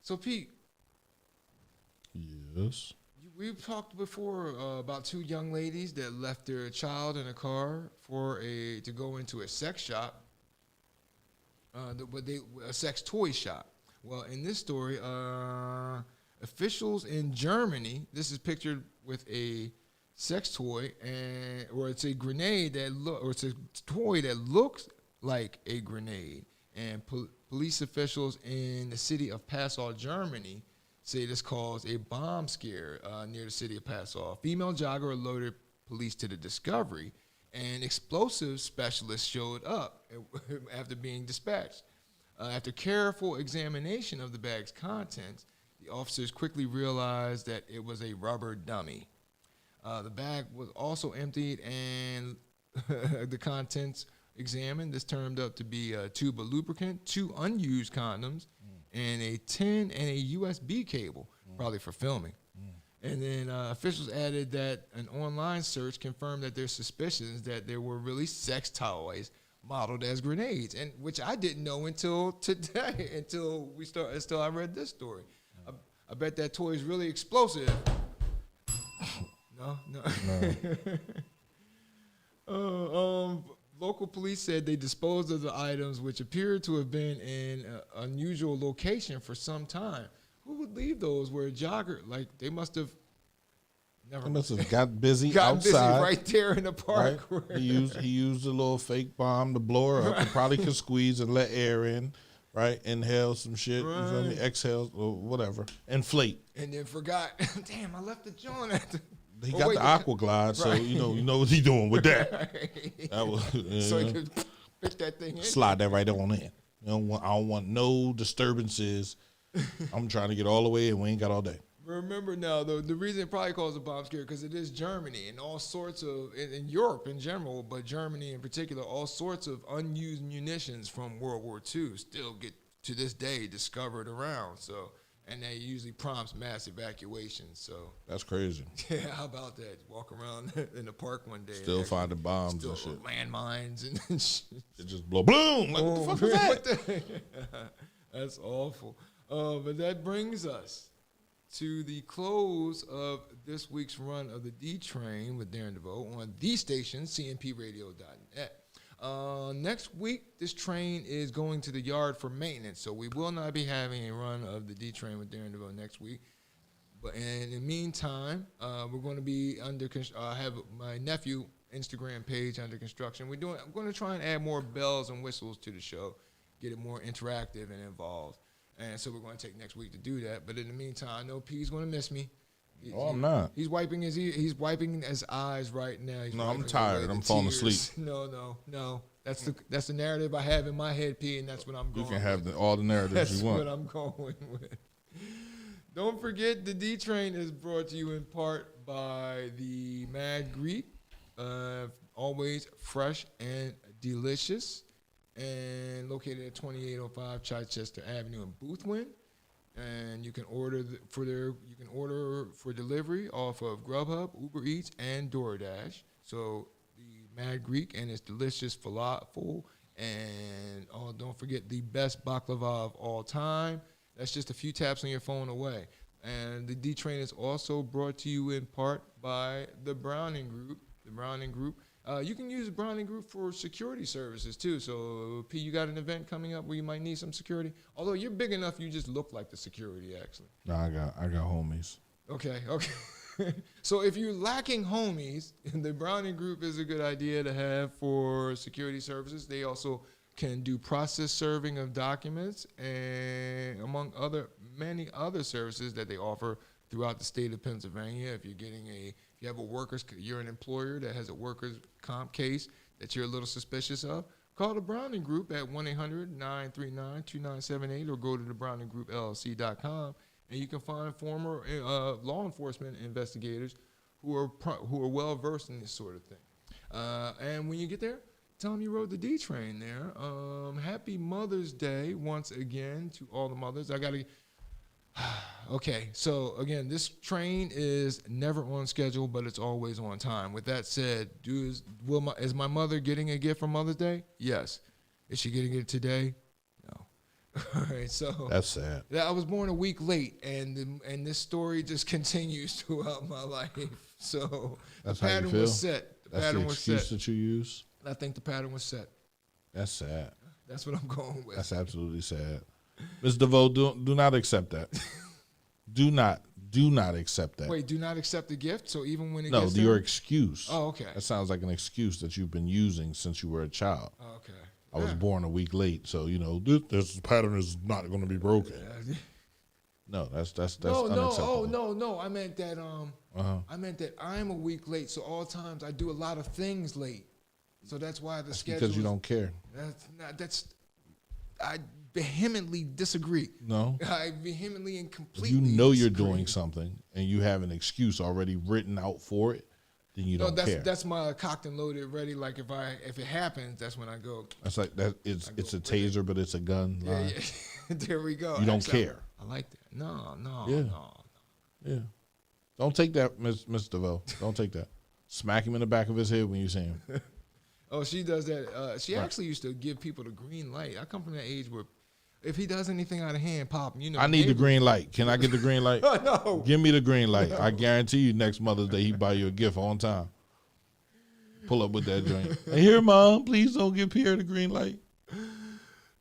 S2: so, Pete.
S3: Yes.
S2: We've talked before about 2 young ladies that left their child in a car to go into a sex shop, a sex toy shop. Well, in this story, officials in Germany, this is pictured with a sex toy, or it's a grenade it's a toy that looks like a grenade, and police officials in the city of Passau, Germany, say this caused a bomb scare near the city of Passau. Female jogger alerted police to the discovery, and explosive specialists showed up after being dispatched. After careful examination of the bag's contents, the officers quickly realized that it was a rubber dummy. The bag was also emptied, and the contents examined. This turned out to be a tube of lubricant, 2 unused condoms, and a 10 and a USB cable, probably for filming. And then officials added that an online search confirmed that their suspicions that there were really sex toys modeled as grenades, and which I didn't know until today, until I read this story. I bet that toy is really explosive. No. Local police said they disposed of the items, which appeared to have been in an unusual location for some time. Who would leave those where a jogger, like, they must have
S3: got busy outside.
S2: Right there in the park.
S3: Right? He used a little fake bomb to blow her up. He probably could squeeze and let air in, right? Inhale some shit, you feel me? Exhale, or whatever. Inflate.
S2: And then forgot, damn, I left the joint at the...
S3: He got the Aquaglide, so you know what he doing with that. That was,
S2: so he could pick that thing in.
S3: Slide that right on in. I don't want no disturbances. I'm trying to get all the way in. We ain't got all day.
S2: Remember now, though, the reason it probably caused a bomb scare because it is Germany and all sorts of, in Europe in general, but Germany in particular, all sorts of unused munitions from World War II still get, to this day, discovered around. So. And that usually prompts mass evacuations. So
S3: that's crazy.
S2: Yeah, how about that? Walk around in the park one day.
S3: Still finding bombs and shit.
S2: Landmines and shit.
S3: It just blow. Boom! Like, what the fuck was that?
S2: That's awful. But that brings us to the close of this week's run of the D Train with Darren DeVoue on the station, cnpradio.net. Next week, this train is going to the yard for maintenance, so we will not be having a run of the D Train with Darren DeVoue next week. But in the meantime, we're going to be have my nephew Instagram page under construction. I'm going to try and add more bells and whistles to the show, get it more interactive and involved. And so we're going to take next week to do that. But in the meantime, I know P's going to miss me.
S3: I'm not.
S2: He's wiping his eyes right now.
S3: I'm tired. I'm falling asleep.
S2: No. That's the narrative I have in my head, P, and that's what I'm going with.
S3: You can have all the narratives you want.
S2: That's what I'm going with. Don't forget, the D Train is brought to you in part by the Mad Greek. Always fresh and delicious. and located at 2805 Chichester Avenue in Boothwyn. And you can order for delivery off of Grubhub, Uber Eats, and DoorDash. So the Mad Greek and its delicious falafel, and don't forget the best baklava of all time. That's just a few taps on your phone away. And the D Train is also brought to you in part by the Browning Group. The Browning Group. You can use the Browning Group for security services too. So, P, you got an event coming up where you might need some security. Although you're big enough, you just look like the security actually.
S3: No, I got homies.
S2: Okay. So if you're lacking homies, the Browning Group is a good idea to have for security services. They also can do process serving of documents and among many other services that they offer throughout the state of Pennsylvania. If you have you're an employer that has a workers' comp case that you're a little suspicious of, call the Browning Group at 1-800-939-2978 or go to thebrowninggroup.llc.com, and you can find former law enforcement investigators who are well versed in this sort of thing. And when you get there, tell them you rode the D Train there. Happy Mother's Day once again to all the mothers. Okay, so again, this train is never on schedule, but it's always on time. With that said, is my mother getting a gift for Mother's Day? Yes. Is she getting it today? No. All right, so
S3: that's sad.
S2: I was born a week late, and this story just continues throughout my life. So
S3: that's
S2: the pattern
S3: how you feel?
S2: was set.
S3: That's the excuse that you use?
S2: I think the pattern was set.
S3: That's sad.
S2: That's what I'm going with.
S3: That's absolutely sad. Ms. DeVoe, do not accept that. do not accept that.
S2: Wait, do not accept the gift? So even when it
S3: No,
S2: gets
S3: your
S2: there?
S3: excuse.
S2: Oh, okay.
S3: That sounds like an excuse that you've been using since you were a child.
S2: Oh, okay.
S3: I was born a week late, so this pattern is not going to be broken. No, that's unacceptable.
S2: No. I meant that I meant that I'm a week late, so all times I do a lot of things late. So that's why the schedule.
S3: Because you don't care.
S2: I vehemently disagree.
S3: No.
S2: I vehemently and completely
S3: If you know you're
S2: disagree.
S3: doing something and you have an excuse already written out for it, then you don't care.
S2: That's my cocked and loaded ready. Like if it happens, that's when I go.
S3: That's like that. It's a taser, but it's a gun.
S2: Yeah. There we go.
S3: You don't care.
S2: I like that. No.
S3: Yeah. Don't take that, Miss DeVoe. Don't take that. Smack him in the back of his head when you see him.
S2: Oh, she does that. She actually used to give people the green light. I come from that age where if he does anything out of hand, pop him.
S3: I need the green light. Can I get the green light?
S2: No.
S3: Give me the green light. No. I guarantee you next Mother's Day he buy you a gift on time. Pull up with that joint. Hey, here, Mom, please don't give Pierre the green light.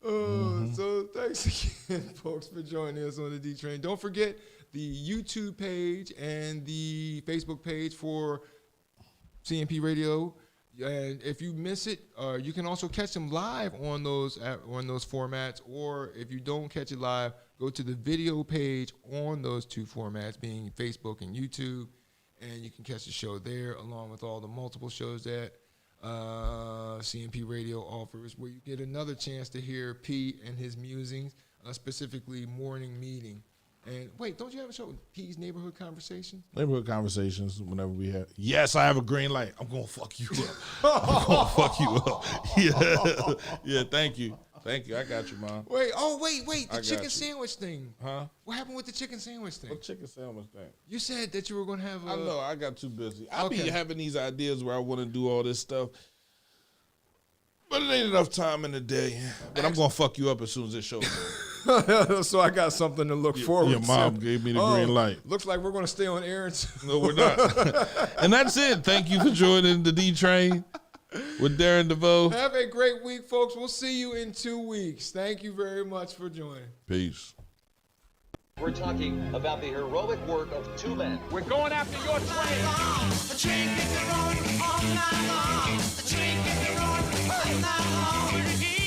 S2: So thanks again, folks, for joining us on the D Train. Don't forget the YouTube page and the Facebook page for CMP Radio. And if you miss it, you can also catch them live on those formats. Or if you don't catch it live, go to the video page on those two formats, being Facebook and YouTube, and you can catch the show there, along with all the multiple shows that CMP Radio offers, where you get another chance to hear P and his musings, specifically Morning Meeting. And wait, don't you have a show with P's Neighborhood Conversations?
S3: Neighborhood Conversations, whenever we have. Yes, I have a green light. I'm going to fuck you up. I'm going to fuck you up. Yeah, thank you. I got you, Mom.
S2: Wait, the chicken sandwich thing.
S3: Huh?
S2: What happened with the chicken sandwich thing?
S3: What chicken sandwich thing?
S2: You said that you were going to have
S3: I know, I got too busy. I
S2: Okay.
S3: be having these ideas where I want to do all this stuff, but it ain't enough time in the day. But I'm going to fuck you up as soon as this show's over.
S2: So I got something to look forward to.
S3: Your mom gave me the green light.
S2: Looks like we're going to stay on air.
S3: No, we're not. And that's it. Thank you for joining the D Train with Darren DeVoe.
S2: Have a great week, folks. We'll see you in 2 weeks. Thank you very much for joining.
S3: Peace.
S14: We're talking about the heroic work of two men.
S11: We're going after your train.
S15: The train can run all night long. The train can run all night long.